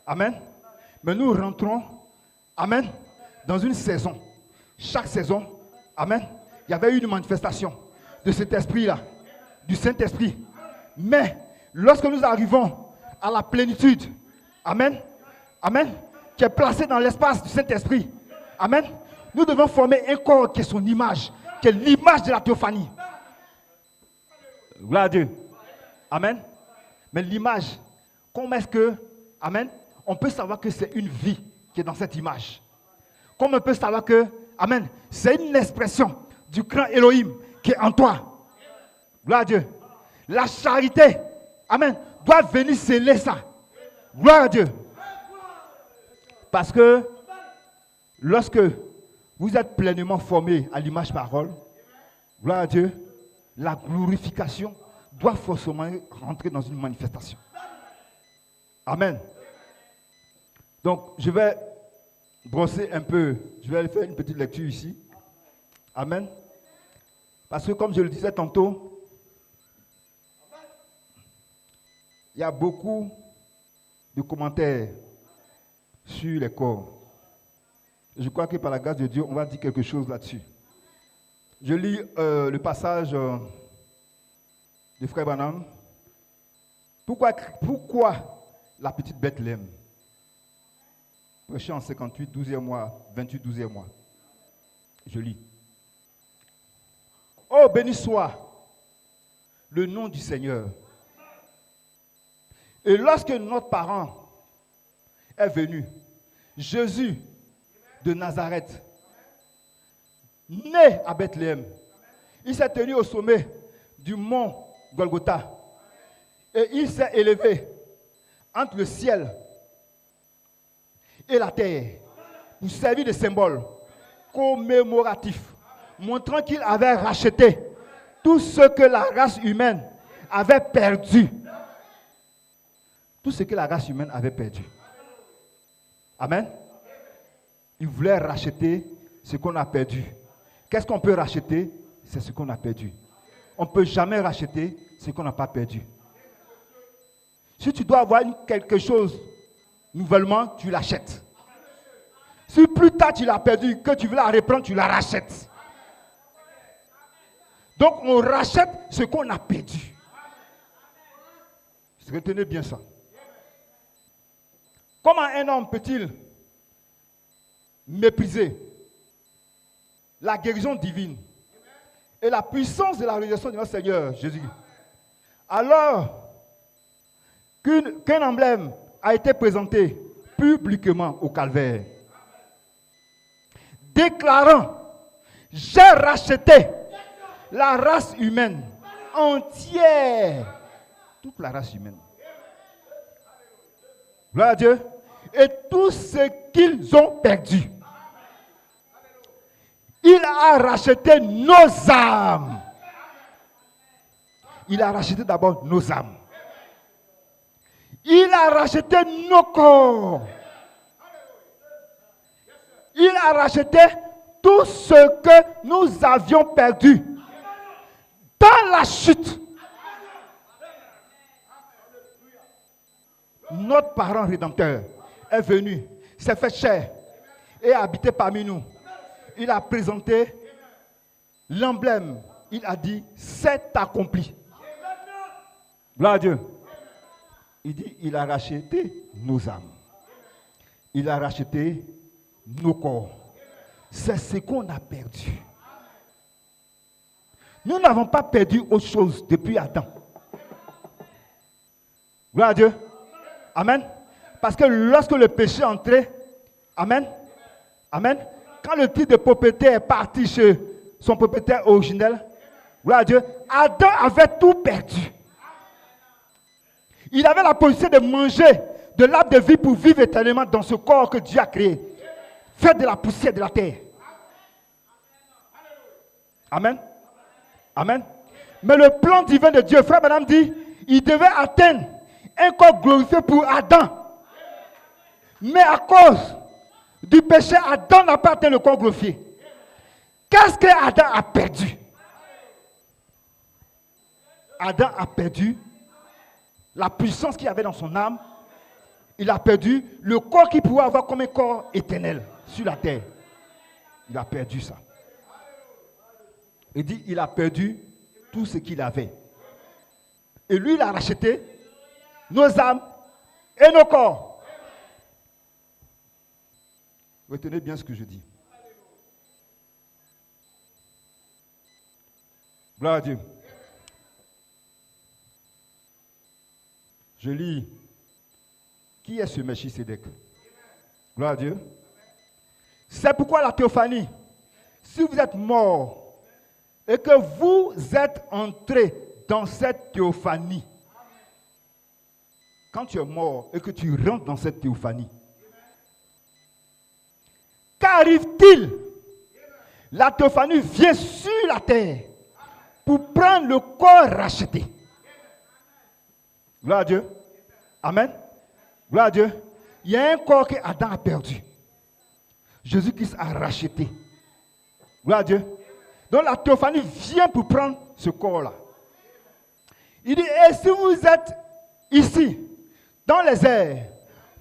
Amen. Mais nous rentrons, amen, dans une saison. Chaque saison, amen, il y avait eu une manifestation de cet esprit-là, du Saint-Esprit. Mais lorsque nous arrivons à la plénitude, amen, amen, qui est placé dans l'espace du Saint-Esprit, amen, nous devons former un corps qui est son image, qui est l'image de la théophanie. Gloire à Dieu. Amen. Mais l'image, comment est-ce que, amen, on peut savoir que c'est une vie qui est dans cette image. Comme on peut savoir que, amen, c'est une expression du grand Elohim qui est en toi. Gloire à Dieu. La charité, amen, doit venir sceller ça. Gloire à Dieu. Parce que lorsque vous êtes pleinement formé à l'image parole, gloire à Dieu, la glorification doit forcément rentrer dans une manifestation. Amen. Donc, je vais brosser un peu, je vais faire une petite lecture ici. Amen. Parce que comme je le disais tantôt, il y a beaucoup de commentaires sur les corps. Je crois que par la grâce de Dieu, on va dire quelque chose là-dessus. Je lis le passage de Frère Branham. Pourquoi la petite Bethléem? Prêché en 58, 12e mois, 28, 12e mois. Je lis. Oh, béni soit le nom du Seigneur. Et lorsque notre parent est venu, Jésus de Nazareth, né à Bethléem, il s'est tenu au sommet du mont Golgotha et il s'est élevé entre le ciel et la terre pour servir de symbole commémoratif, montrant qu'il avait racheté tout ce que la race humaine avait perdu. Tout ce que la race humaine avait perdu. Amen. Il voulait racheter ce qu'on a perdu. Qu'est-ce qu'on peut racheter? C'est ce qu'on a perdu. On ne peut jamais racheter ce qu'on n'a pas perdu. Si tu dois avoir quelque chose nouvellement, tu l'achètes. Si plus tard tu l'as perdu, que tu veux la reprendre, tu la rachètes. Donc on rachète ce qu'on a perdu. Retenez bien ça. Comment un homme peut-il mépriser la guérison divine et la puissance de la résurrection de notre Seigneur Jésus, alors qu'un emblème a été présenté publiquement au calvaire, déclarant: j'ai racheté la race humaine entière, toute la race humaine. Gloire à Dieu. Et tout ce qu'ils ont perdu, il a racheté nos âmes. Il a racheté d'abord nos âmes. Il a racheté nos corps. Il a racheté tout ce que nous avions perdu dans la chute. Notre parent rédempteur est venu, s'est fait chair et a habité parmi nous. Il a présenté l'emblème. Il a dit: c'est accompli. Gloire à Dieu. Il dit: il a racheté nos âmes. Il a racheté nos corps. C'est ce qu'on a perdu. Nous n'avons pas perdu autre chose depuis Adam. Gloire à Dieu. Amen. Parce que lorsque le péché est entré, amen, amen, quand le titre de propriétaire est parti chez son propriétaire originel, gloire à Dieu, Adam avait tout perdu. Il avait la possibilité de manger de l'arbre de vie pour vivre éternellement dans ce corps que Dieu a créé. Fait de la poussière de la terre. Amen. Amen. Mais le plan divin de Dieu, frère madame dit, il devait atteindre un corps glorifié pour Adam. Mais à cause du péché, Adam n'a pas atteint le corps glorifié. Qu'est-ce que Adam a perdu? Adam a perdu la puissance qu'il avait dans son âme. Il a perdu le corps qu'il pouvait avoir comme un corps éternel sur la terre. Il a perdu ça. Il dit, il a perdu tout ce qu'il avait. Et lui, il a racheté nos âmes et nos corps. Retenez bien ce que je dis. Gloire à Dieu. Je lis. Qui est ce Melchisédek? Gloire à Dieu. C'est pourquoi la théophanie, si vous êtes mort et que vous êtes entré dans cette théophanie, quand tu es mort et que tu rentres dans cette théophanie, qu'arrive-t-il? La théophanie vient sur la terre pour prendre le corps racheté. Gloire à Dieu. Amen. Gloire à Dieu. Il y a un corps que Adam a perdu. Jésus-Christ a racheté. Gloire à Dieu. Donc la théophanie vient pour prendre ce corps-là. Il dit, et si vous êtes ici, dans les airs,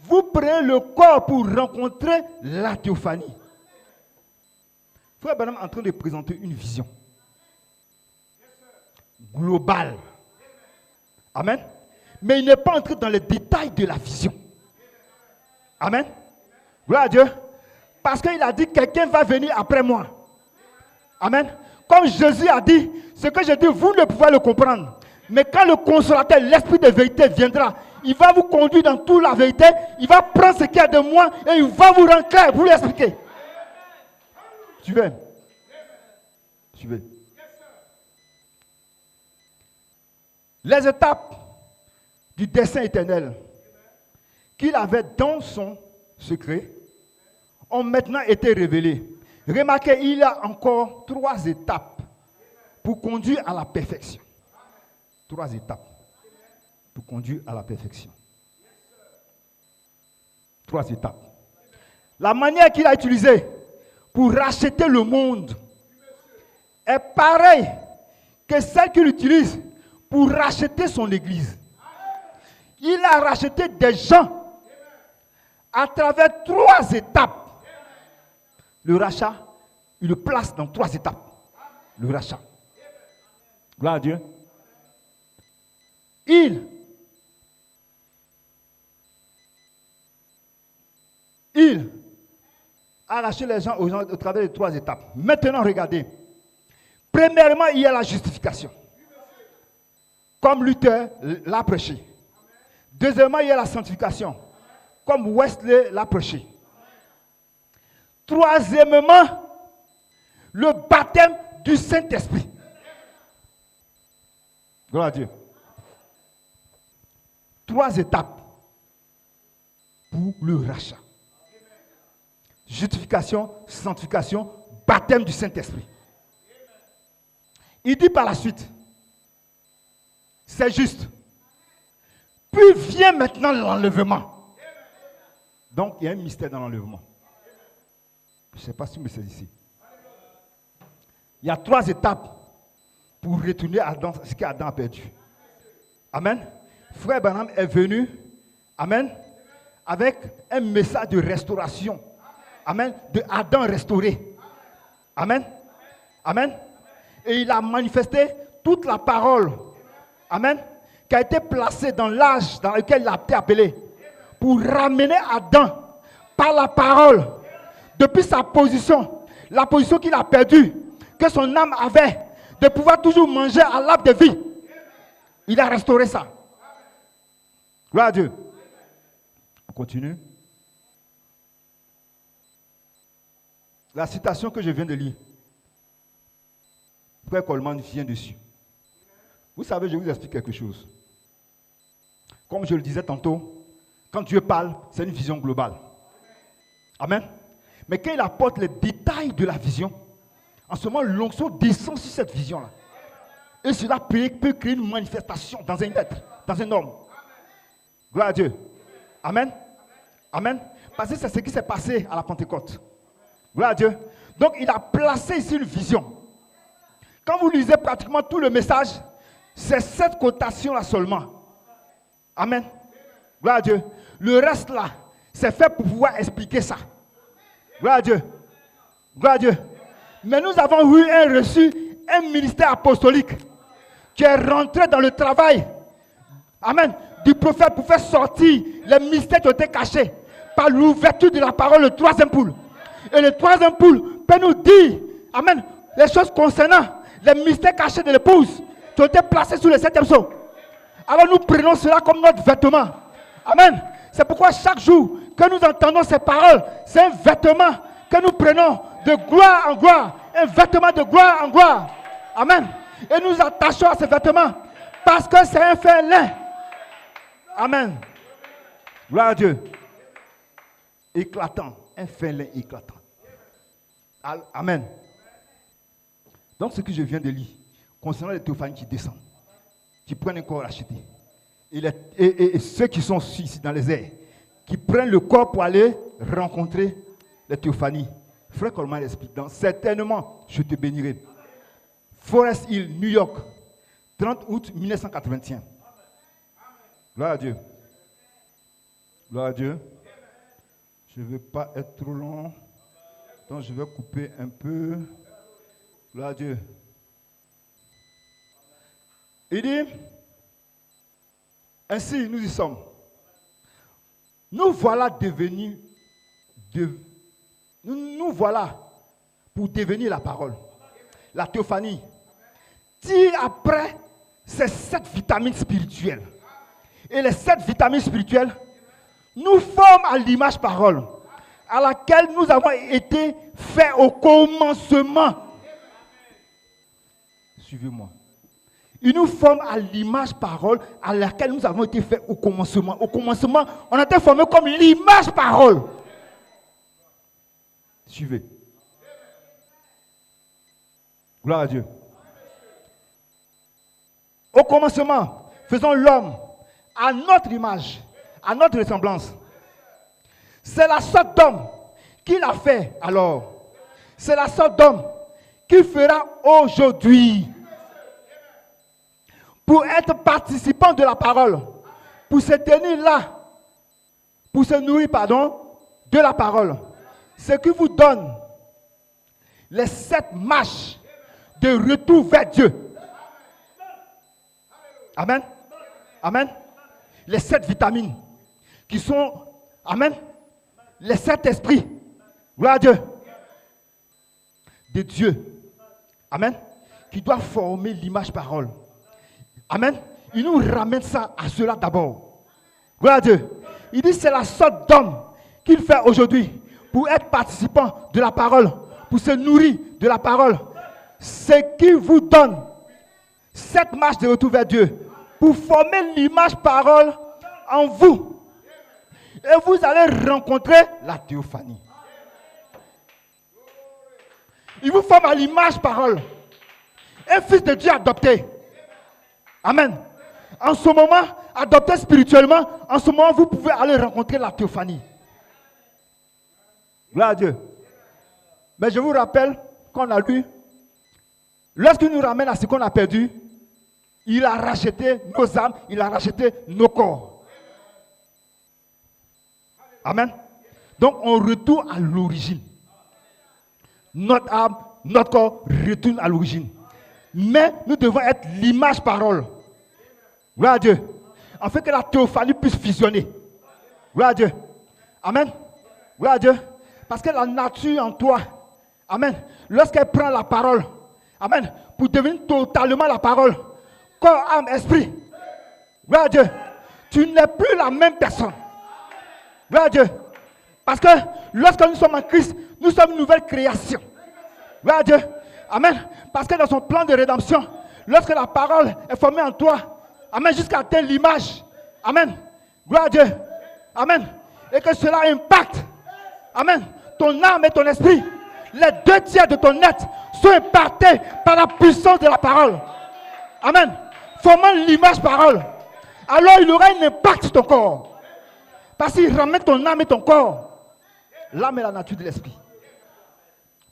vous prenez le corps pour rencontrer la théophanie. Frère Branham est en train de présenter une vision globale. Amen. Mais il n'est pas entré dans les détails de la vision. Amen. Gloire à Dieu. Parce qu'il a dit, quelqu'un va venir après moi. Amen. Comme Jésus a dit, ce que je dis, vous ne pouvez le comprendre. Mais quand le consolateur, l'esprit de vérité viendra, il va vous conduire dans toute la vérité. Il va prendre ce qu'il y a de moi et il va vous rendre clair, vous l'expliquer. Suivez. Suivez. Les étapes du dessein éternel qu'il avait dans son secret ont maintenant été révélées. Remarquez, il y a encore 3 étapes pour conduire à la perfection. 3 étapes pour conduire à la perfection. 3 étapes. La manière qu'il a utilisée pour racheter le monde est pareille que celle qu'il utilise pour racheter son église. Il a racheté des gens à travers 3 étapes. Le rachat, il le place dans 3 étapes. Le rachat. Gloire à Dieu. Il a arraché les gens au travers de 3 étapes. Maintenant, regardez. Premièrement, il y a la justification. Comme Luther l'a prêché. Deuxièmement, il y a la sanctification. Comme Wesley l'a prêché. Troisièmement, le baptême du Saint-Esprit. Gloire à Dieu. 3 étapes pour le rachat. Justification, sanctification, baptême du Saint-Esprit. Il dit par la suite, c'est juste. Puis vient maintenant l'enlèvement. Donc il y a un mystère dans l'enlèvement. Je ne sais pas si vous me saisissez. Il y a 3 étapes pour retourner à Adam, ce qu'Adam a perdu. Amen. Frère Branham est venu, amen, avec un message de restauration. Amen. De Adam restauré. Amen. Amen. Et il a manifesté toute la parole. Amen. Qui a été placée dans l'âge dans lequel il a été appelé. Pour ramener Adam par la parole. Depuis sa position. La position qu'il a perdue. Que son âme avait. De pouvoir toujours manger à l'arbre de vie. Il a restauré ça. Gloire à Dieu. On continue. La citation que je viens de lire. Frère Coleman vient dessus. Vous savez, je vous explique quelque chose. Comme je le disais tantôt, quand Dieu parle, c'est une vision globale. Amen. Mais quand il apporte les détails de la vision, en ce moment, l'onction descend sur cette vision-là. Et cela peut créer une manifestation dans un être, dans un homme. Gloire à Dieu. Amen. Amen. Parce que c'est ce qui s'est passé à la Pentecôte. Gloire à Dieu. Donc, il a placé ici une vision. Quand vous lisez pratiquement tout le message, c'est cette cotation-là seulement. Amen. Gloire à Dieu. Le reste là, c'est fait pour pouvoir expliquer ça. Gloire à Dieu. Gloire à Dieu. Mais nous avons reçu un ministère apostolique qui est rentré dans le travail. Amen. Du prophète pour faire sortir les mystères qui ont été cachés par l'ouverture de la parole, le 3e poule. Et le 3e poule peut nous dire, amen, les choses concernant les mystères cachés de l'épouse qui ont été placés sous le 7e sceau. Alors nous prenons cela comme notre vêtement. Amen. C'est pourquoi chaque jour que nous entendons ces paroles, c'est un vêtement que nous prenons de gloire en gloire. Un vêtement de gloire en gloire. Amen. Et nous attachons à ce vêtement parce que c'est un fin lin. Amen. Gloire à Dieu. Éclatant. Un fin lin éclatant. Amen. Donc ce que je viens de lire, concernant les théophanies qui descendent, qui prennent un corps racheté, et ceux qui sont ici dans les airs, qui prennent le corps pour aller rencontrer les théophanies. Frère Coleman explique, donc certainement je te bénirai. Forest Hill, New York, 30 août 1981. Gloire à Dieu. Gloire à Dieu. Je ne veux pas être trop long, donc je vais couper un peu. Gloire à Dieu. Il dit, ainsi nous y sommes. Nous voilà devenus, nous voilà pour devenir la parole. La théophanie. Dit après ces 7 vitamines spirituelles. Et les 7 vitamines spirituelles nous forment à l'image parole, à laquelle nous avons été faits au commencement. Suivez-moi. Il nous forme à l'image parole à laquelle nous avons été faits au commencement. Au commencement, on a été formés comme l'image parole. Suivez. Gloire à Dieu. Au commencement, faisons l'homme à notre image, à notre ressemblance. C'est la sorte d'homme qu'il a fait alors. C'est la sorte d'homme qu'il fera aujourd'hui. Pour être participant de la parole, pour se tenir là, pour se nourrir, de la parole. Ce qui vous donne les 7 marches de retour vers Dieu. Amen. Amen. Les 7 vitamines qui sont, amen, les 7 esprits, gloire à Dieu, de Dieu. Amen. Qui doit former l'image parole. Amen. Il nous ramène ça à cela d'abord. Gloire à Dieu. Il dit c'est la sorte d'homme qu'il fait aujourd'hui pour être participant de la parole, pour se nourrir de la parole. Ce qui vous donne cette marche de retour vers Dieu pour former l'image parole en vous. Et vous allez rencontrer la théophanie. Il vous forme à l'image parole. Un fils de Dieu adopté. Amen. En ce moment, adopté spirituellement, en ce moment, vous pouvez aller rencontrer la théophanie. Gloire à Dieu. Mais je vous rappelle qu'on a lu, lorsqu'il nous ramène à ce qu'on a perdu, il a racheté nos âmes, il a racheté nos corps. Amen. Donc, on retourne à l'origine. Notre âme, notre corps retourne à l'origine. Mais nous devons être l'image parole. Gloire à Dieu. En fait que la théophanie puisse fusionner. Gloire à Dieu. Amen. Gloire à Dieu. Parce que la nature en toi, amen, lorsqu'elle prend la parole, amen, pour devenir totalement la parole, corps, âme, esprit, gloire à Dieu, tu n'es plus la même personne. Gloire à Dieu. Parce que lorsque nous sommes en Christ, nous sommes une nouvelle création. Gloire à Dieu. Amen. Parce que dans son plan de rédemption, lorsque la parole est formée en toi, amen, jusqu'à atteindre l'image, amen, gloire à Dieu, amen, et que cela impacte, amen, ton âme et ton esprit, les 2/3 de ton être sont impactés par la puissance de la parole, amen, formant l'image parole, alors il aura un impact sur ton corps, parce qu'il ramène ton âme et ton corps, l'âme est la nature de l'esprit.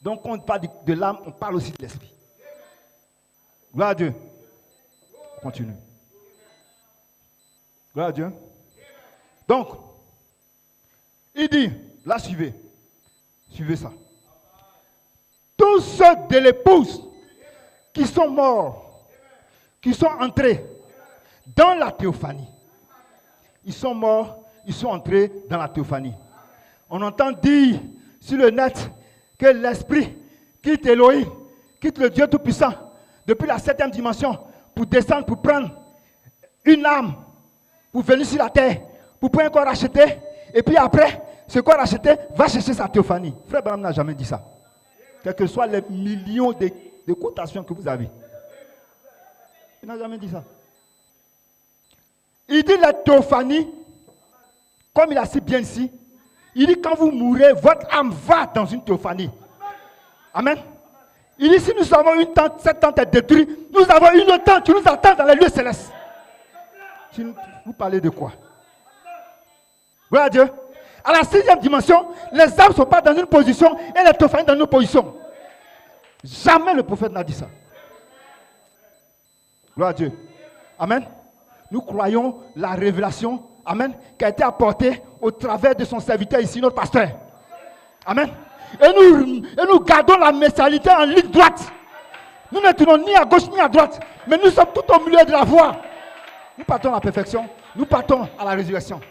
Donc, quand on parle de l'âme, on parle aussi de l'esprit. Gloire à Dieu. Continue. Gloire à Dieu. Donc, il dit, là, suivez. Suivez ça. Tous ceux de l'épouse qui sont morts, qui sont entrés dans la théophanie. Ils sont morts, ils sont entrés dans la théophanie. On entend dire sur le net que l'esprit quitte Elohim, quitte le Dieu Tout-Puissant, depuis la 7e dimension, pour descendre, pour prendre une âme, pour venir sur la terre, pour prendre un corps racheté, et puis après, ce qu'on a racheté, va chercher sa théophanie. Frère Branham n'a jamais dit ça. Quels que soient les millions de cotations que vous avez. Il n'a jamais dit ça. Il dit la théophanie, comme il a si bien ici, il dit quand vous mourrez, votre âme va dans une théophanie. Amen. Il dit si nous avons une tente, cette tente est détruite, nous avons une autre tente qui nous attend dans les lieux célestes. Vous parlez de quoi? Gloire à Dieu. À la 6e dimension, les âmes ne sont pas dans une position et les théophanies dans une autre position. Jamais le prophète n'a dit ça. Gloire à Dieu. Amen. Nous croyons la révélation, amen, qui a été apportée au travers de son serviteur ici, notre pasteur. Amen. Et nous gardons la messialité en ligne droite. Nous ne tournons ni à gauche ni à droite, mais nous sommes tout au milieu de la voie. Nous partons à la perfection, nous partons à la résurrection.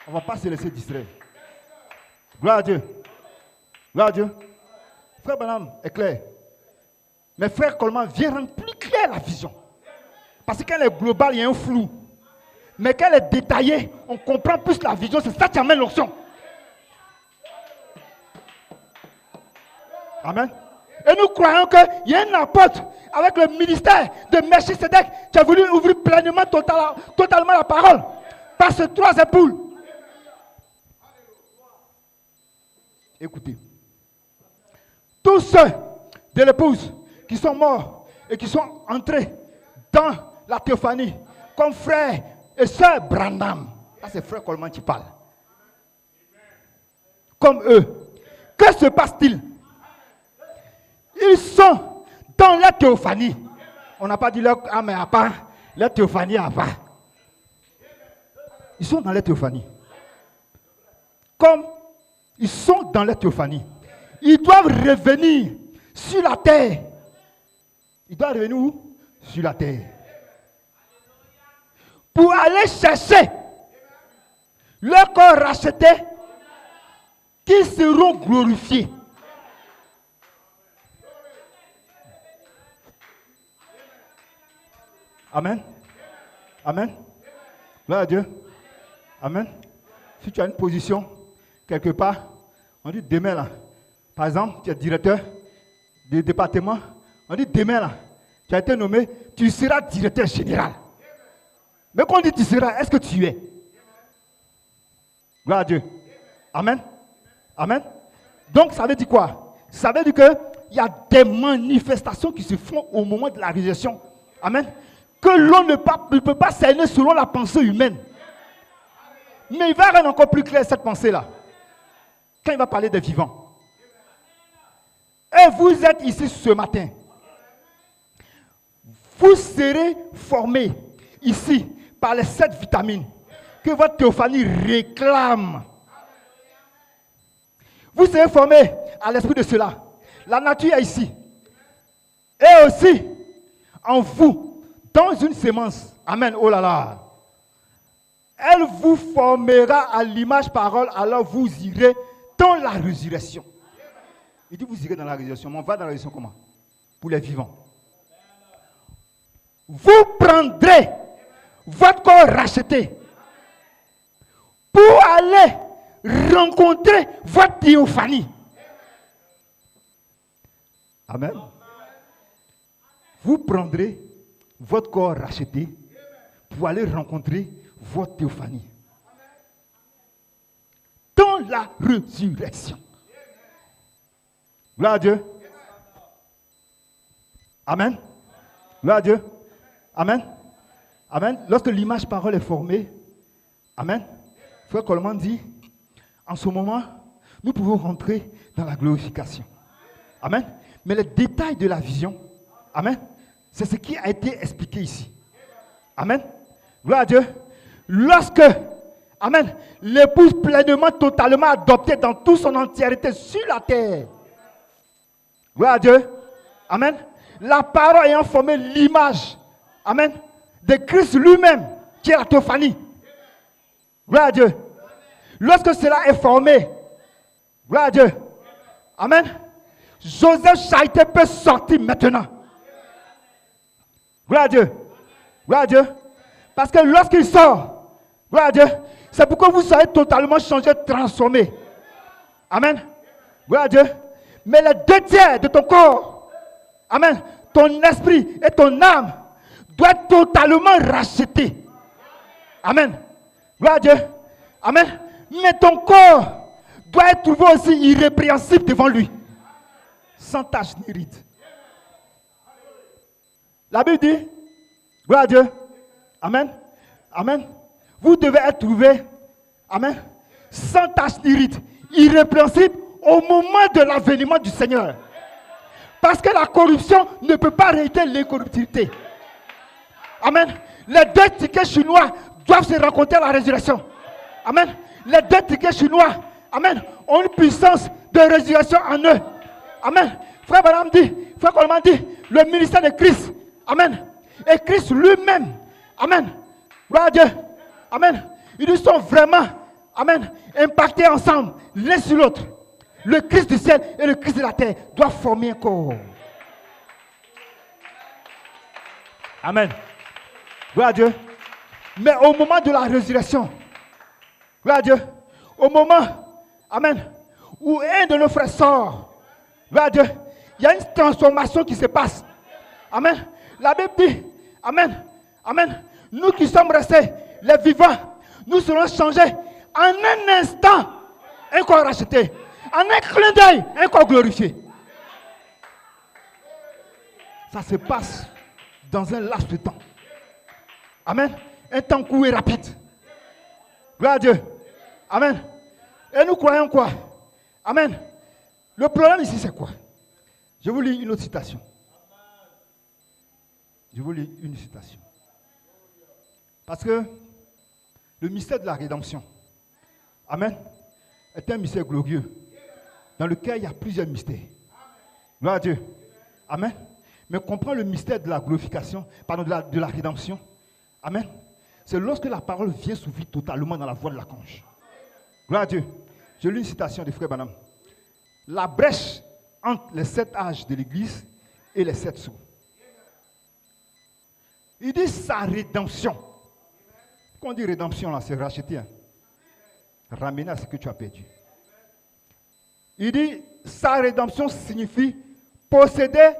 On ne va pas se laisser distraire. Gloire à Dieu. Gloire à Dieu. Frère Branham est clair. Mais frère Coleman vient rendre plus clair la vision. Parce que quand elle est globale, il y a un flou. Mais quand elle est détaillée, on comprend plus la vision. C'est ça qui amène l'onction. Amen. Et nous croyons qu'il y a un apôtre avec le ministère de Melchisedec qui a voulu ouvrir pleinement, totalement la parole par ces 3 époules. Écoutez. Tous ceux de l'épouse qui sont morts et qui sont entrés dans la théophanie comme frère et sœur Branham. Là, c'est frère Coleman qui parle. Comme eux. Que se passe-t-il? Ils sont dans la théophanie. On n'a pas dit leur âme à part, la théophanie à part. Ils sont dans la théophanie. Comme ils sont dans la théophanie, ils doivent revenir sur la terre. Ils doivent revenir où? Sur la terre. Pour aller chercher leur corps racheté qui seront glorifiés. Amen. Amen. Gloire à Dieu. Amen. Si tu as une position quelque part, on dit demain là. Par exemple, tu es directeur du département. On dit demain là, tu as été nommé, tu seras directeur général. Mais quand on dit tu seras, est-ce que tu es? Gloire à Dieu. Amen. Amen. Donc ça veut dire quoi? Ça veut dire qu'il y a des manifestations qui se font au moment de la résurrection. Amen. Que l'on ne peut pas cerner selon la pensée humaine. Mais il va rendre encore plus clair cette pensée-là. Quand il va parler des vivants. Et vous êtes ici ce matin. Vous serez formés ici par les 7 vitamines que votre théophanie réclame. Vous serez formés à l'esprit de cela. La nature est ici. Et aussi en vous. Dans une sémence, amen, oh là là, elle vous formera à l'image parole, alors vous irez dans la résurrection. Il dit vous irez dans la résurrection, mais on va dans la résurrection comment? Pour les vivants. Vous prendrez votre corps racheté pour aller rencontrer votre théophanie. Amen. Vous prendrez votre corps racheté pour aller rencontrer votre théophanie. Dans la résurrection. Gloire à Dieu. Amen. Gloire à Dieu. Amen. Amen. Lorsque l'image parole est formée, amen. Frère Coleman dit, en ce moment, nous pouvons rentrer dans la glorification. Amen. Mais les détails de la vision, amen, c'est ce qui a été expliqué ici. Amen. Gloire à Dieu. Lorsque, amen, l'épouse pleinement, totalement adoptée dans toute son entièreté sur la terre. Gloire à Dieu. Amen. La parole ayant formé l'image, amen, de Christ lui-même, qui est la théophanie. Gloire à Dieu. Lorsque cela est formé, gloire à Dieu. Amen. Joseph Chaïté peut sortir maintenant. Gloire à Dieu. Gloire à Dieu. Parce que lorsqu'il sort, gloire à Dieu, c'est pour que vous soyez totalement changé, transformé. Amen. Gloire à Dieu. Mais les 2/3 de ton corps, amen, ton esprit et ton âme doivent être totalement rachetés. Amen. Gloire à Dieu. Amen. Mais ton corps doit être trouvé aussi irrépréhensible devant lui. Sans tache ni ride. La Bible dit, gloire à Dieu. Amen. Amen. Vous devez être trouvé, amen, sans tache ni ride, irrépréhensible au moment de l'avènement du Seigneur. Parce que la corruption ne peut pas arrêter l'incorruptibilité. Amen. Les 2 tickets chinois doivent se rencontrer à la résurrection. Amen. Les 2 tickets chinois, amen, ont une puissance de résurrection en eux. Amen. Frère Branham dit, frère Coleman dit, le ministère de Christ, amen, et Christ lui-même, amen, gloire à Dieu, amen, ils sont vraiment, amen, impactés ensemble, l'un sur l'autre. Le Christ du ciel et le Christ de la terre doivent former un corps. Amen. Gloire à Dieu. Mais au moment de la résurrection, gloire à Dieu, au moment, amen, où un de nos frères sort, gloire à Dieu, il y a une transformation qui se passe. Amen. La Bible dit, amen, amen, nous qui sommes restés, les vivants, nous serons changés en un instant, un corps racheté, en un clin d'œil, un corps glorifié. Ça se passe dans un laps de temps. Amen. Un temps court et rapide. Gloire à Dieu. Amen. Et nous croyons quoi? Amen. Le problème ici, c'est quoi? Je vous lis une autre citation. Je vous lis une citation. Parce que le mystère de la rédemption, amen, est un mystère glorieux dans lequel il y a plusieurs mystères. Gloire à Dieu. Amen. Mais comprendre le mystère de la glorification, pardon, de la rédemption, amen, c'est lorsque la parole vient s'ouvrir totalement dans la voix de l'archange. Gloire à Dieu. Je lis une citation de Frère Branham. La brèche entre les 7 âges de l'Église et les 7 sceaux. Il dit sa rédemption. Quand on dit rédemption, là, c'est racheter. Hein. Ramener à ce que tu as perdu. Il dit sa rédemption signifie posséder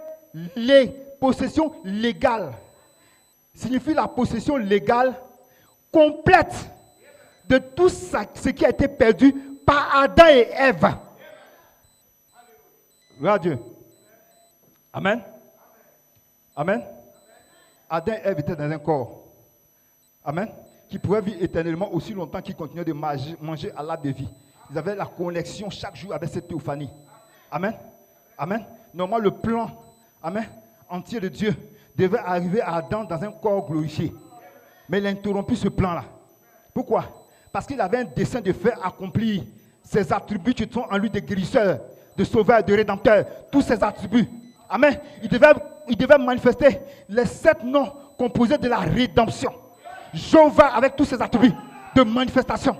les possessions légales. Signifie la possession légale complète de tout ce qui a été perdu par Adam et Ève. Gloire à Dieu. Amen. Amen. Adam et Ève étaient dans un corps. Amen. Qui pouvaient vivre éternellement aussi longtemps qu'ils continuaient de manger à l'arbre de vie. Ils avaient la connexion chaque jour avec cette théophanie. Amen. Amen. Normalement, le plan, amen, entier de Dieu devait arriver à Adam dans un corps glorifié. Mais il a interrompu ce plan-là. Pourquoi? Parce qu'il avait un dessein de faire accomplir ses attributs qui sont en lui de guérisseur, de sauveur, de rédempteur. Tous ses attributs. Amen. Il devait manifester les 7 noms composés de la rédemption. Jéhovah avec tous ses attributs de manifestation.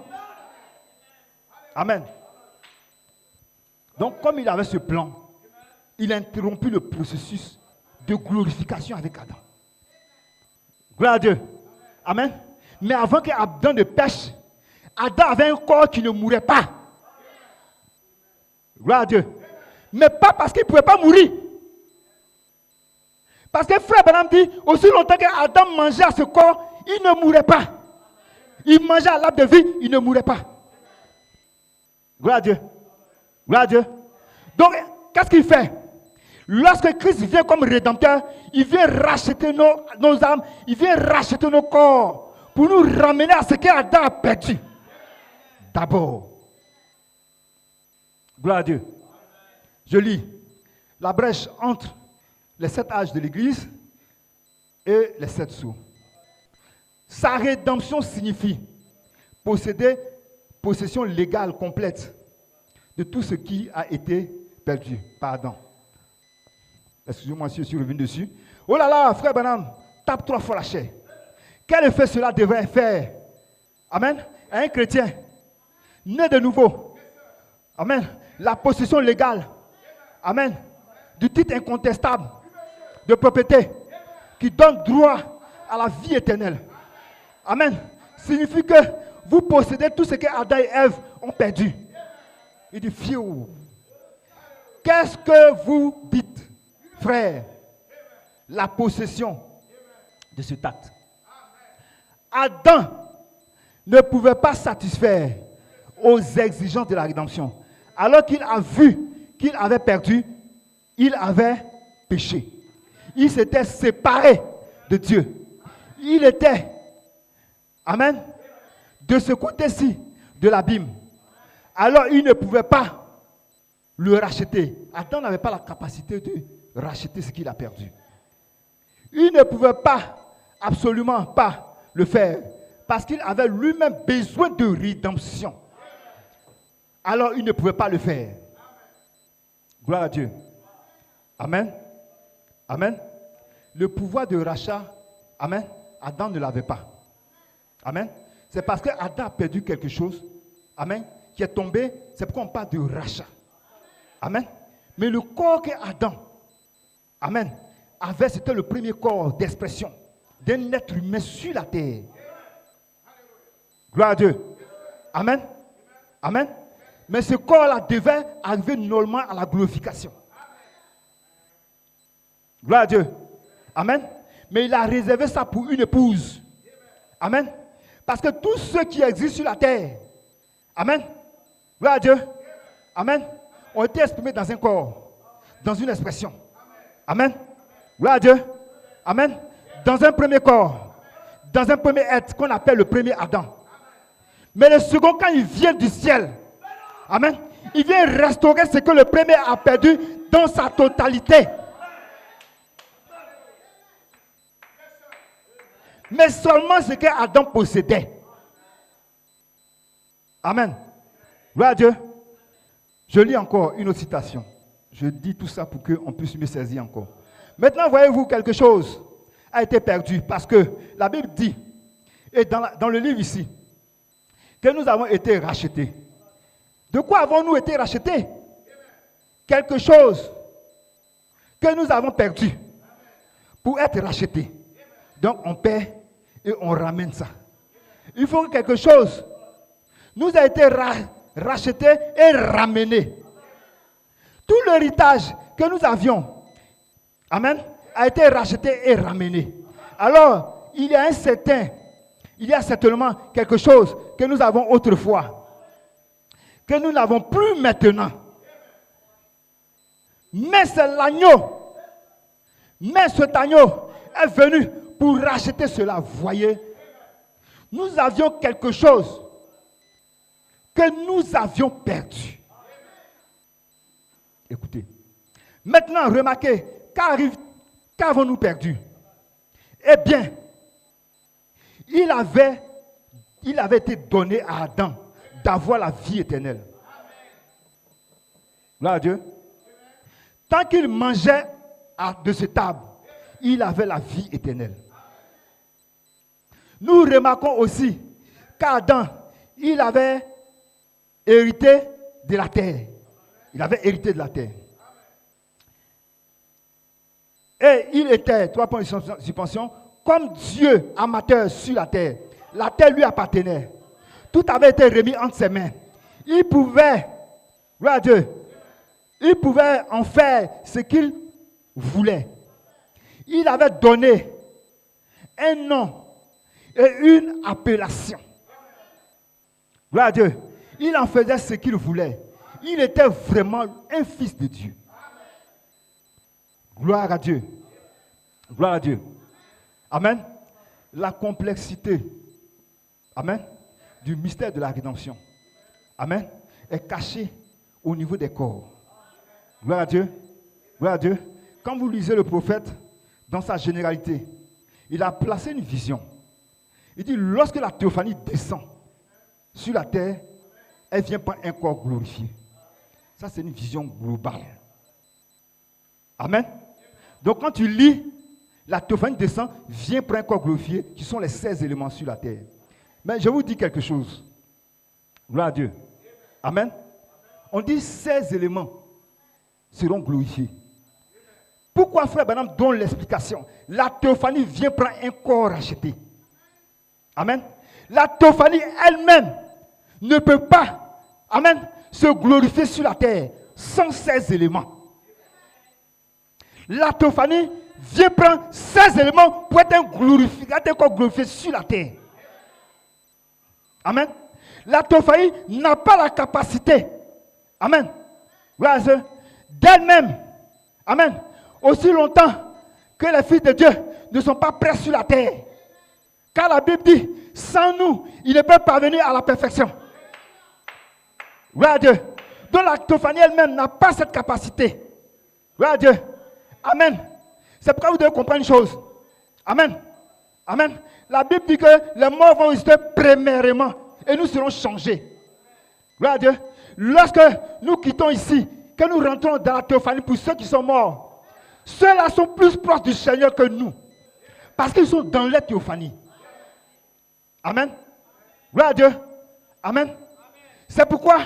Amen. Donc, comme il avait ce plan, il a interrompu le processus de glorification avec Adam. Gloire à Dieu. Amen. Mais avant qu'Adam ne pêche, Adam avait un corps qui ne mourait pas. Gloire à Dieu. Mais pas parce qu'il ne pouvait pas mourir. Parce que Frère Branham dit, aussi longtemps qu'Adam mangeait à ce corps, il ne mourait pas. Il mangeait à l'arbre de vie, il ne mourait pas. Gloire à Dieu. Gloire à Dieu. Donc, qu'est-ce qu'il fait? Lorsque Christ vient comme rédempteur, il vient racheter nos âmes, il vient racheter nos corps pour nous ramener à ce qu'Adam a perdu. D'abord. Gloire à Dieu. Je lis la brèche entre les 7 âges de l'Église et les 7 sceaux. Sa rédemption signifie posséder possession légale complète de tout ce qui a été perdu par Adam. Excusez-moi si je suis revenu dessus. Oh là là, frère Branham, tape 3 fois la chair. Quel effet cela devrait faire? Amen. À un chrétien né de nouveau. Amen. La possession légale. Amen. Du titre incontestable de propriété qui donne droit à la vie éternelle. Amen. Signifie que vous possédez tout ce que Adam et Ève ont perdu. Il dit, fiou. Qu'est-ce que vous dites, frère? La possession de cet acte. Adam ne pouvait pas satisfaire aux exigences de la rédemption. Alors qu'il a vu qu'il avait perdu, il avait péché. Il s'était séparé de Dieu. Il était, amen, de ce côté-ci de l'abîme. Alors il ne pouvait pas le racheter. Adam n'avait pas la capacité de racheter ce qu'il a perdu. Il ne pouvait pas, absolument pas le faire, parce qu'il avait lui-même besoin de rédemption. Alors il ne pouvait pas le faire. Gloire à Dieu. Amen. Amen. Le pouvoir de rachat, amen, Adam ne l'avait pas. Amen. C'est parce que Adam a perdu quelque chose, amen, qui est tombé, c'est pourquoi on parle de rachat. Amen. Mais le corps que Adam, amen, avait, c'était le premier corps d'expression d'un être humain sur la terre. Gloire à Dieu. Amen. Amen. Mais ce corps-là devait arriver normalement à la glorification. Gloire à Dieu. Amen. Mais il a réservé ça pour une épouse. Amen. Parce que tous ceux qui existent sur la terre, amen, gloire à Dieu, amen, ont été exprimés dans un corps, dans une expression. Amen. Gloire à Dieu. Amen. Dans un premier corps, dans un premier être qu'on appelle le premier Adam. Mais le second, quand il vient du ciel, amen, il vient restaurer ce que le premier a perdu dans sa totalité. Mais seulement ce que Adam possédait. Amen. Gloire à Dieu. Je lis encore une autre citation. Je dis tout ça pour qu'on puisse me saisir encore. Maintenant, voyez-vous, quelque chose a été perdu parce que la Bible dit, et dans le livre ici, que nous avons été rachetés. De quoi avons-nous été rachetés? Quelque chose que nous avons perdu pour être rachetés. Donc on paie et on ramène ça. Il faut que quelque chose nous a été racheté et ramené. Tout l'héritage que nous avions, amen, a été racheté et ramené. Alors, il y a certainement quelque chose que nous avons autrefois, que nous n'avons plus maintenant. Mais c'est l'agneau. Mais cet agneau est venu pour racheter cela. Voyez, nous avions quelque chose que nous avions perdu. Écoutez. Maintenant, remarquez, qu'avons-nous perdu? Eh bien, il avait été donné à Adam d'avoir la vie éternelle. Gloire à Dieu. Tant qu'il mangeait de cette table, il avait la vie éternelle. Nous remarquons aussi qu'Adam, il avait hérité de la terre. Il avait hérité de la terre. Et il était, 3 points de suspension, comme Dieu amateur sur la terre. La terre lui appartenait. Tout avait été remis entre ses mains. Il pouvait, gloire à Dieu, il pouvait en faire ce qu'il voulait. Il avait donné un nom et une appellation. Gloire à Dieu. Il en faisait ce qu'il voulait. Il était vraiment un fils de Dieu. Gloire à Dieu. Gloire à Dieu. Amen. La complexité, amen, du mystère de la rédemption, amen, est cachée au niveau des corps. Gloire à Dieu. Gloire à Dieu. Quand vous lisez le prophète, dans sa généralité, il a placé une vision. Il dit, lorsque la théophanie descend sur la terre, elle vient par un corps glorifié. Ça, c'est une vision globale. Amen. Donc, quand tu lis, la théophanie descend, vient pour un corps glorifié, qui sont les 16 éléments sur la terre. Mais je vous dis quelque chose. Gloire à Dieu. Amen. On dit 16 éléments seront glorifiés. Pourquoi frère Branham donne l'explication? La théophanie vient prendre un corps racheté. Amen. La théophanie elle-même ne peut pas, amen, se glorifier sur la terre sans ces éléments. La théophanie vient prendre ces éléments pour être glorifié sur la terre. Amen. La théophanie n'a pas la capacité, amen, d'elle-même, amen, aussi longtemps que les fils de Dieu ne sont pas prêts sur la terre. Car la Bible dit, sans nous, il ne peut parvenir à la perfection. Gloire à Dieu. Donc la théophanie elle-même n'a pas cette capacité. Gloire à Dieu. Amen. C'est pourquoi vous devez comprendre une chose. Amen. Amen. La Bible dit que les morts vont résister premièrement et nous serons changés. Gloire à Dieu. Lorsque nous quittons ici, que nous rentrons dans la théophanie pour ceux qui sont morts, ceux-là sont plus proches du Seigneur que nous. Parce qu'ils sont dans la théophanie. Amen. Gloire à Dieu. Amen. C'est pourquoi,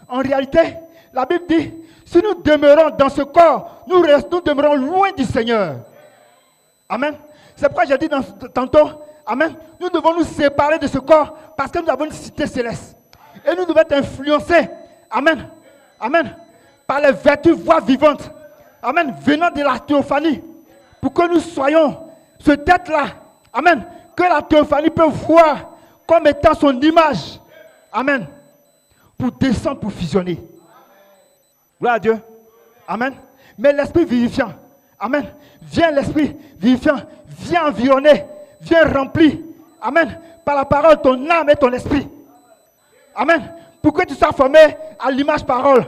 en réalité, la Bible dit, si nous demeurons dans ce corps, nous demeurons loin du Seigneur. Amen. C'est pourquoi j'ai dit tantôt, amen, nous devons nous séparer de ce corps parce que nous avons une cité céleste. Et nous devons être influencés, amen, amen, par les vertus voix vivantes, amen, venant de la théophanie, pour que nous soyons ce tête-là, amen, que la théophanie peut voir comme étant son image, amen, pour descendre, pour fusionner. Gloire à Dieu. Amen. Mais l'esprit vivifiant, amen, vient l'esprit vivifiant, vient environner, vient remplir, amen, par la parole, ton âme et ton esprit. Amen. Pour que tu sois formé à l'image parole.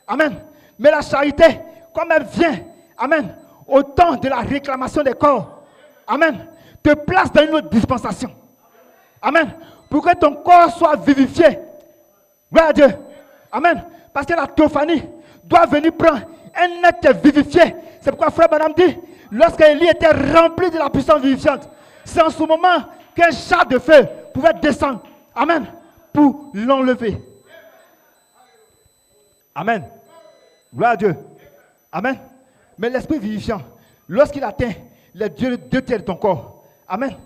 Amen. Mais la charité, comme elle vient, amen, au temps de la réclamation des corps, amen, te place dans une autre dispensation. Amen. Pour que ton corps soit vivifié. Gloire à Dieu. Amen. Parce que la théophanie doit venir prendre un être vivifié. C'est pourquoi Frère Branham dit, lorsqu'Élie était rempli de la puissance vivifiante, c'est en ce moment qu'un char de feu pouvait descendre. Amen. Pour l'enlever. Amen. Gloire à Dieu. Amen. Mais l'esprit vivifiant, lorsqu'il atteint les deux tiers de ton corps, amen.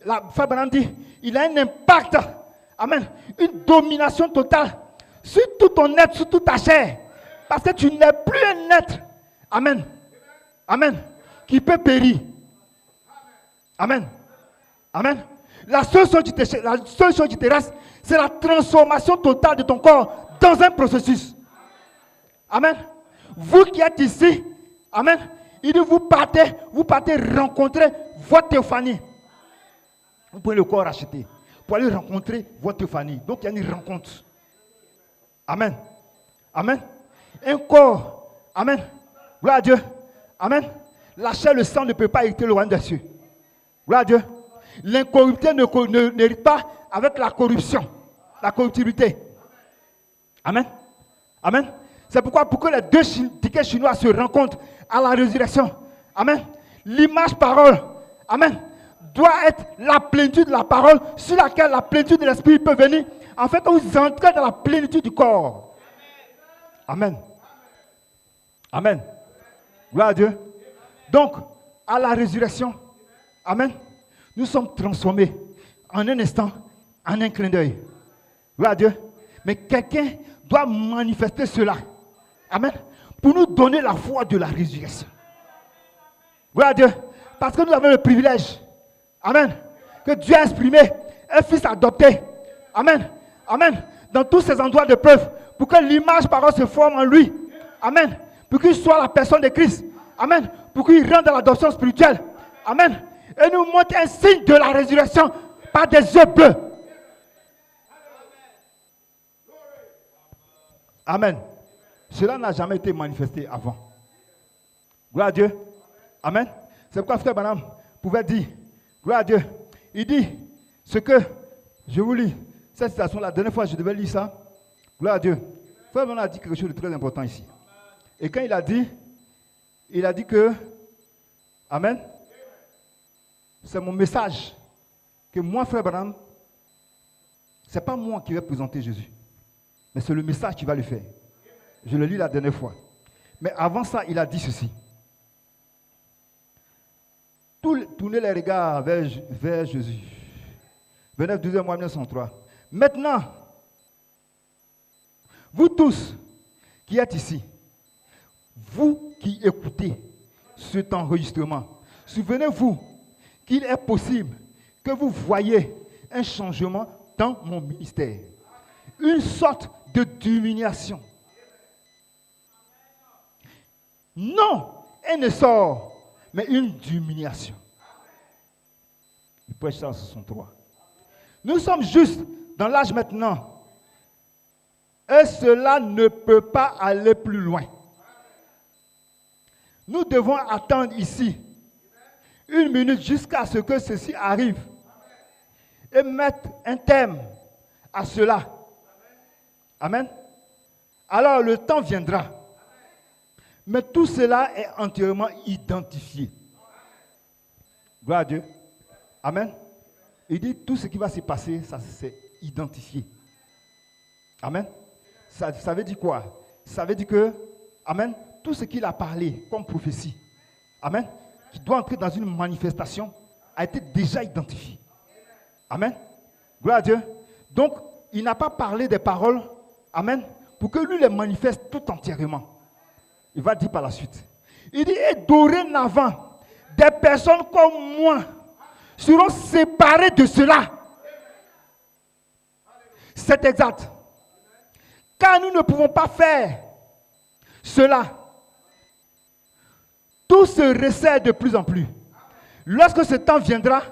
La Frère Branham dit, il a un impact, amen, une domination totale sur tout ton être, sur toute ta chair. Parce que tu n'es plus un être, amen, amen, qui peut périr. Amen. Amen. La seule chose qui te reste, c'est la transformation totale de ton corps dans un processus. Amen. Vous qui êtes ici, amen, il dit vous partez rencontrer votre théophanie. Vous pouvez le corps acheter pour aller rencontrer votre théophanie. Donc il y a une rencontre. Amen. Amen. Un corps. Amen. Gloire à Dieu. Amen. La chair, le sang ne peut pas hériter le royaume des cieux. Gloire à Dieu. L'incorruptibilité n'hérite pas avec la corruption. La corruptibilité. Amen. Amen. C'est pourquoi pour que les deux tickets chinois se rencontrent à la résurrection. Amen. L'image parole. Amen. Doit être la plénitude de la parole sur laquelle la plénitude de l'esprit peut venir. En fait, vous entrez dans la plénitude du corps. Amen. Amen. Gloire à Dieu. Donc, à la résurrection, amen, nous sommes transformés en un instant, en un clin d'œil. Gloire à Dieu. Mais quelqu'un doit manifester cela. Amen. Pour nous donner la foi de la résurrection. Gloire à Dieu. Parce que nous avons le privilège. Amen. Que Dieu a exprimé un fils adopté. Amen. Amen. Dans tous ces endroits de preuve. Pour que l'image parole se forme en lui. Amen. Pour qu'il soit la personne de Christ. Amen. Pour qu'il rentre dans l'adoption spirituelle. Amen. Et nous montre un signe de la résurrection par des yeux bleus. Amen. Cela n'a jamais été manifesté avant. Gloire à Dieu. Amen. C'est pourquoi Frère Branham pouvait dire, gloire à Dieu, il dit ce que, je vous lis, cette citation, la dernière fois je devais lire ça. Gloire à Dieu. Frère Branham a dit quelque chose de très important ici. Et quand il a dit que, amen, c'est mon message, que moi, Frère Branham, ce n'est pas moi qui vais présenter Jésus, mais c'est le message qui va le faire. Je le lis la dernière fois. Mais avant ça, il a dit ceci. Tournez les regards vers Jésus. 29 12 mois 1903. Maintenant, Vous tous qui êtes ici, vous qui écoutez cet enregistrement, souvenez-vous qu'il est possible que vous voyez un changement dans mon ministère. Une sorte de diminution. Non, un essor, mais une diminution. Il prêche ça en 63. Nous sommes juste dans l'âge maintenant. Et cela ne peut pas aller plus loin. Nous devons attendre ici 1 minute jusqu'à ce que ceci arrive et mettre un terme à cela. Amen. Alors le temps viendra. Mais tout cela est entièrement identifié. Gloire à Dieu. Amen. Il dit tout ce qui va se passer, ça c'est identifié. Amen. Ça veut dire quoi? Ça veut dire que, amen, tout ce qu'il a parlé comme prophétie, amen, qui doit entrer dans une manifestation, a été déjà identifié. Amen. Gloire à Dieu. Donc, il n'a pas parlé des paroles, amen, pour que lui les manifeste tout entièrement. Il va dire par la suite. Il dit, et dorénavant, des personnes comme moi seront séparées de cela. C'est exact. Car nous ne pouvons pas faire cela. Tout se resserre de plus en plus. Lorsque ce temps viendra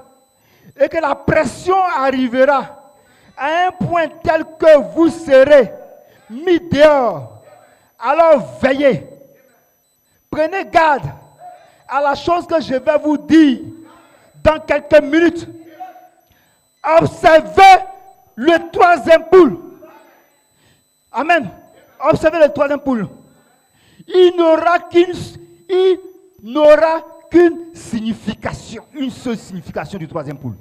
et que la pression arrivera à un point tel que vous serez mis dehors, alors veillez. Prenez garde à la chose que je vais vous dire dans quelques minutes. Observez le 3e poule. Amen. Observez le 3e poule. Il n'aura qu'une signification, une seule signification du 3e poule.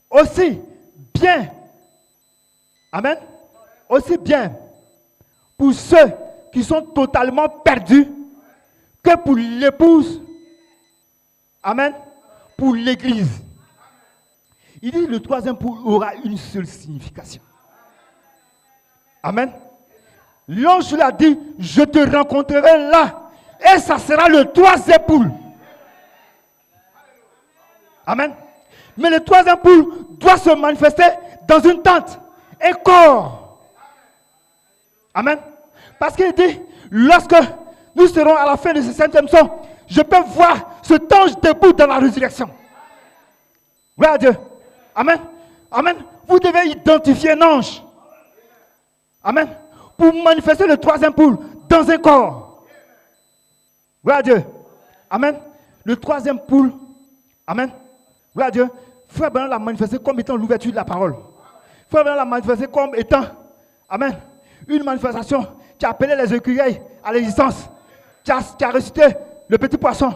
Aussi bien, amen, aussi bien pour ceux qui sont totalement perdus que pour l'épouse, amen, pour l'église. Il dit le 3e poule aura une seule signification. Amen. L'ange l'a dit, je te rencontrerai là. Et ça sera le 3e poule. Amen. Mais le 3e poule doit se manifester dans une tente, un corps. Amen. Parce qu'il dit, lorsque nous serons à la fin de ce 5e son, je peux voir cet ange debout dans la résurrection. Gloire à Dieu. Amen. Amen. Vous devez identifier un ange. Amen. Pour manifester le 3e poule dans un corps. Gloire à Dieu. Amen. Le 3e poule. Amen. Gloire à Dieu. Frère Branham l'a manifesté comme étant l'ouverture de la parole. Frère Branham l'a manifesté comme étant, amen, une manifestation qui a appelé les écureuils à l'existence, qui a ressuscité le petit poisson,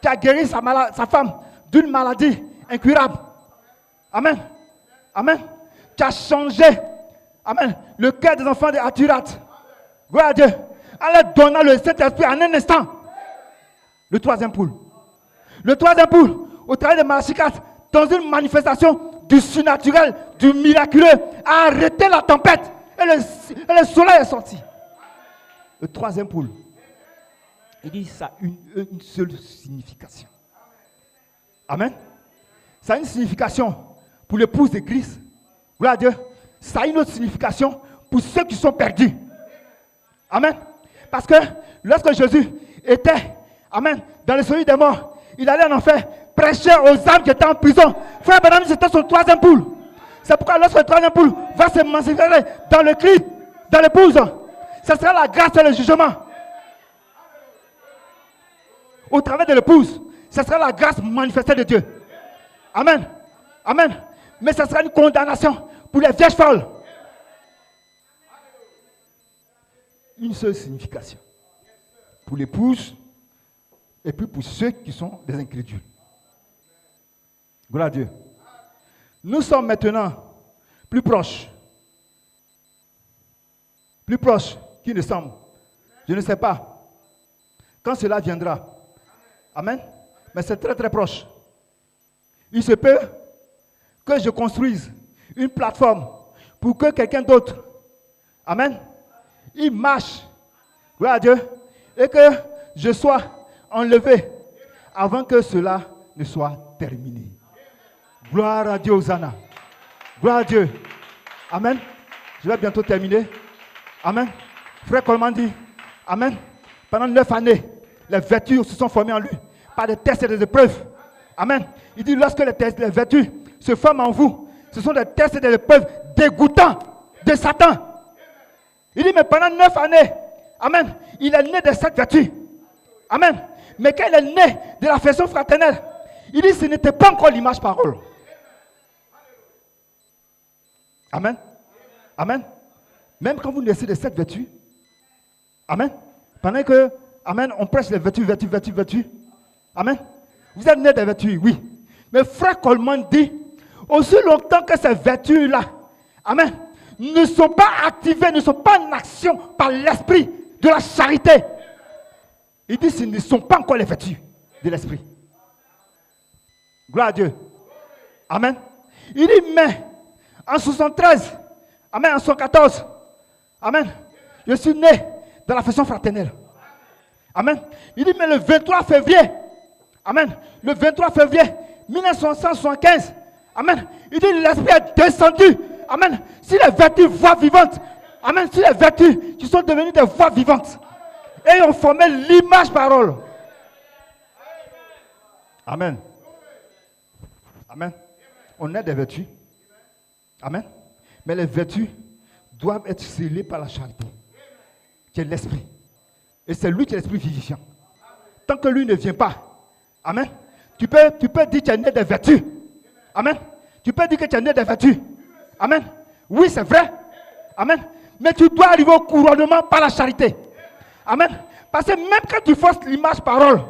qui a guéri sa femme d'une maladie incurable. Amen. Amen. Qui a changé, amen, le cœur des enfants de Aturat. Gloire à Dieu. En leur donnant le Saint-Esprit en un instant. Le 3e poule. Le 3e poule, au travers de Malachie 4, dans une manifestation du surnaturel, du miraculeux, a arrêté la tempête et le soleil est sorti. Le 3e poule, il dit ça a une seule signification. Amen. Ça a une signification pour l'épouse de Christ. Gloire à Dieu. Ça a une autre signification pour ceux qui sont perdus. Amen. Parce que lorsque Jésus était, amen, dans le sommeil des morts, il allait en enfer prêcher aux âmes qui étaient en prison. Frère Branham, c'était son 3e poule. C'est pourquoi lorsque le 3e poule va se manifester dans le Christ, dans l'épouse, ce sera la grâce et le jugement. Au travers de l'épouse, ce sera la grâce manifestée de Dieu. Amen. Amen. Mais ce sera une condamnation pour les vierges folles. Une seule signification. Pour l'épouse et puis pour ceux qui sont des incrédules. Gloire à Dieu. Nous sommes maintenant plus proches. Plus proches qu'ils ne semblent. Je ne sais pas. Quand cela viendra. Amen. Mais c'est très très proche. Il se peut que je construise une plateforme pour que quelqu'un d'autre Amen. Il marche. Gloire à Dieu. Et que je sois enlevé avant que cela ne soit terminé. Gloire à Dieu, Hosanna. Gloire à Dieu. Amen. Je vais bientôt terminer. Amen. Frère Coleman dit, Amen. Pendant 9 années, les vertus se sont formées en lui par des tests et des épreuves. Amen. Il dit, lorsque les vertus se forment en vous, ce sont des tests et des épreuves dégoûtants de Satan. Il dit, mais pendant 9 années, Amen, il est né de cette vertu. Amen. Mais quand il est né de l'affection fraternelle, il dit, ce n'était pas encore l'image parole. Amen. Amen. Même quand vous naissez de cette vertu, Amen. Pendant que, Amen, on prêche les vertus. Amen. Vous êtes né des vertus, oui. Mais frère Coleman dit, aussi longtemps que ces vertus-là, Amen, ne sont pas activées, ne sont pas en action par l'esprit de la charité. Il dit, ce ne sont pas encore les vertus de l'esprit. Gloire à Dieu. Amen. Il dit, mais en 73, Amen, en 74, Amen, je suis né dans l'affection fraternelle. Amen. Il dit, mais le 23 février, Amen, le 23 février 1975, Amen, il dit, l'esprit est descendu. Amen. Si les vertus voix vivantes, Amen, si les vertus qui sont devenues des voix vivantes et ont formé l'image parole. Amen. Amen. On a des vertus. Amen. Mais les vertus doivent être scellées par la charité, qui est l'esprit. Et c'est lui qui est l'esprit vivifiant. Tant que lui ne vient pas, Amen, tu peux dire que tu es né des vertus. Amen. Tu peux dire que tu es né des vertus. Amen. Oui, c'est vrai. Amen. Mais tu dois arriver au couronnement par la charité. Amen. Parce que même quand tu forces l'image parole,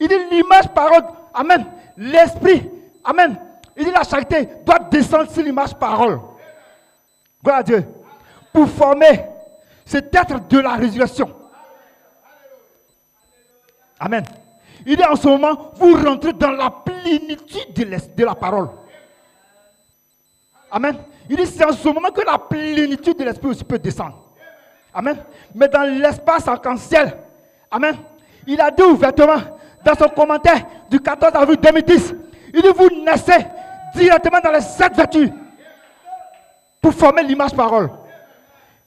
il dit l'image parole, Amen, l'esprit, Amen, il dit la charité doit descendre sur l'image parole. Gloire à Dieu. Pour former cet être de la résurrection. Amen. Il dit en ce moment, vous rentrez dans la plénitude de la parole. Amen. Il dit c'est en ce moment que la plénitude de l'esprit aussi peut descendre. Amen. Mais dans l'espace arc-en-ciel, Amen, il a dit ouvertement dans son commentaire du 14 avril 2010, il dit vous naissez directement dans les 7 vertus pour former l'image parole.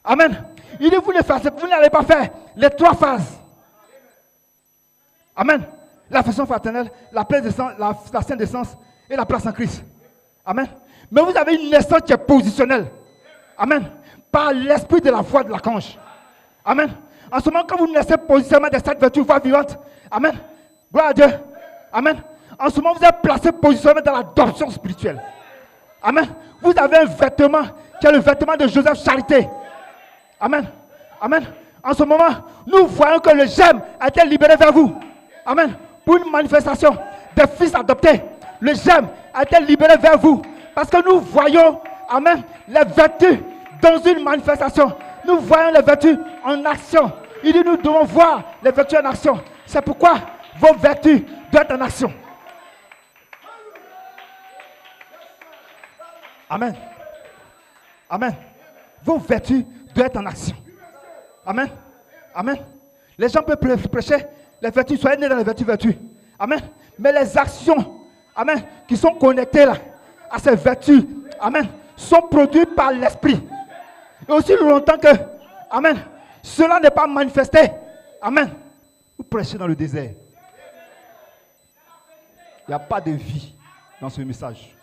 Amen. Il dit vous n'allez pas faire les 3 phases. Amen. L'affection fraternelle, la sainte naissance et la place en Christ. Amen. Mais vous avez une naissance qui est positionnelle. Amen. Par l'esprit de la foi de l'archange. Amen. En ce moment, quand vous naissez positionnement de cette vertu voix vivante, Amen. Gloire à Dieu. Amen. En ce moment, vous êtes placé positionnement dans l'adoption spirituelle. Amen. Vous avez un vêtement qui est le vêtement de Joseph Charité. Amen. Amen. En ce moment, nous voyons que le germe a été libéré vers vous. Amen. Pour une manifestation des fils adoptés. Le germe a été libéré vers vous. Parce que nous voyons, Amen, les vertus dans une manifestation. Nous voyons les vertus en action. Il dit nous devons voir les vertus en action. C'est pourquoi vos vertus doivent être en action. Amen. Amen. Vos vertus doivent être en action. Amen. Amen. Les gens peuvent prêcher les vertus, soyez nés dans les vertus. Amen. Mais les actions, Amen, qui sont connectées là, à ces vertus, Amen, sont produites par l'esprit. Et aussi longtemps que, Amen, cela n'est pas manifesté, Amen, vous prêchez dans le désert. Il n'y a pas de vie dans ce message.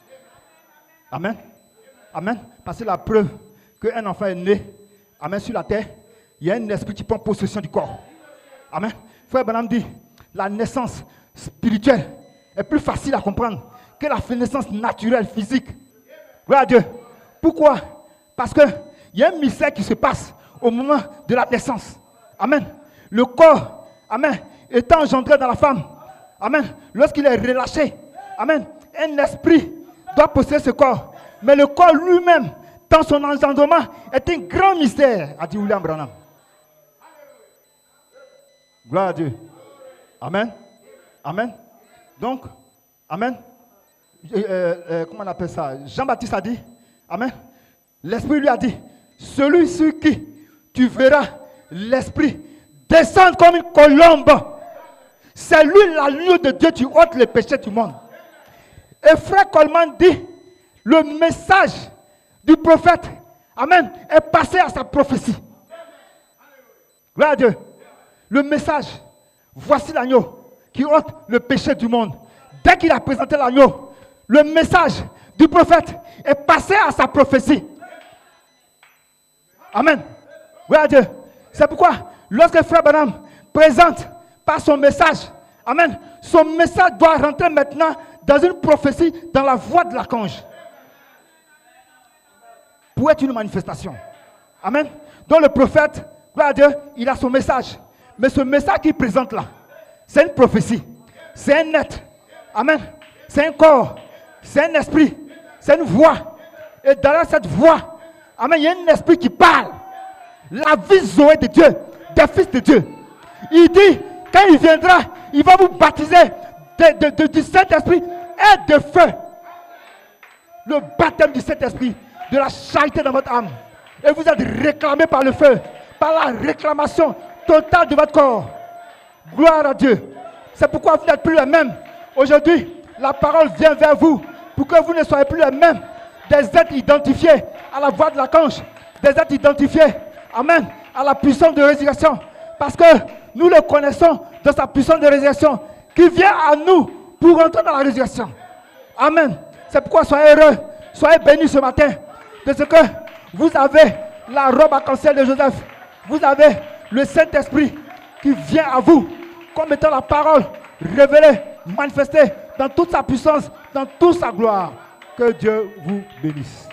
Amen. Amen. Parce que la preuve qu'un enfant est né, Amen, sur la terre, il y a un esprit qui prend possession du corps. Amen. Frère Branham dit, la naissance spirituelle est plus facile à comprendre que la naissance naturelle, physique. Gloire à Dieu. Pourquoi? Parce qu'il y a un mystère qui se passe au moment de la naissance. Amen. Le corps, Amen, étant engendré dans la femme, Amen, lorsqu'il est relâché, Amen, un esprit doit posséder ce corps. Mais le corps lui-même, dans son engendrement, est un grand mystère, a dit William Branham. Gloire à Dieu. Amen. Amen. Donc, Amen. Comment on appelle ça? Jean-Baptiste a dit, Amen. L'Esprit lui a dit, celui sur qui tu verras l'Esprit descendre comme une colombe. C'est lui l'agneau de Dieu, tu ôtes les péchés du monde. Et frère Coleman dit, le message du prophète, amen, est passé à sa prophétie. Gloire à Dieu. Le message, voici l'agneau qui ôte le péché du monde. Dès qu'il a présenté l'agneau, le message du prophète est passé à sa prophétie. Amen. Gloire à Dieu. C'est pourquoi, lorsque frère Branham présente par son message, amen, son message doit rentrer maintenant dans une prophétie, dans la voix de l'archange. Pour être une manifestation. Amen. Donc le prophète, gloire à Dieu, il a son message. Mais ce message qu'il présente là, c'est une prophétie. C'est un être. Amen. C'est un corps. C'est un esprit. C'est une voix. Et derrière cette voix, amen, il y a un esprit qui parle. La vie Zoé de Dieu, des fils de Dieu. Il dit, quand il viendra, il va vous baptiser du Saint-Esprit et de feu. Le baptême du Saint-Esprit, de la charité dans votre âme. Et vous êtes réclamé par le feu, par la réclamation totale de votre corps. Gloire à Dieu. C'est pourquoi vous n'êtes plus les mêmes. Aujourd'hui, la parole vient vers vous pour que vous ne soyez plus les mêmes. Des êtres identifiés à la voix de l'archange. Des êtres identifiés, amen, à la puissance de résurrection. Parce que nous le connaissons de sa puissance de résurrection qui vient à nous pour rentrer dans la résurrection. Amen. C'est pourquoi soyez heureux, soyez bénis ce matin de ce que vous avez la robe arc-en-ciel de Joseph. Vous avez le Saint-Esprit qui vient à vous comme étant la parole révélée, manifestée dans toute sa puissance, dans toute sa gloire. Que Dieu vous bénisse.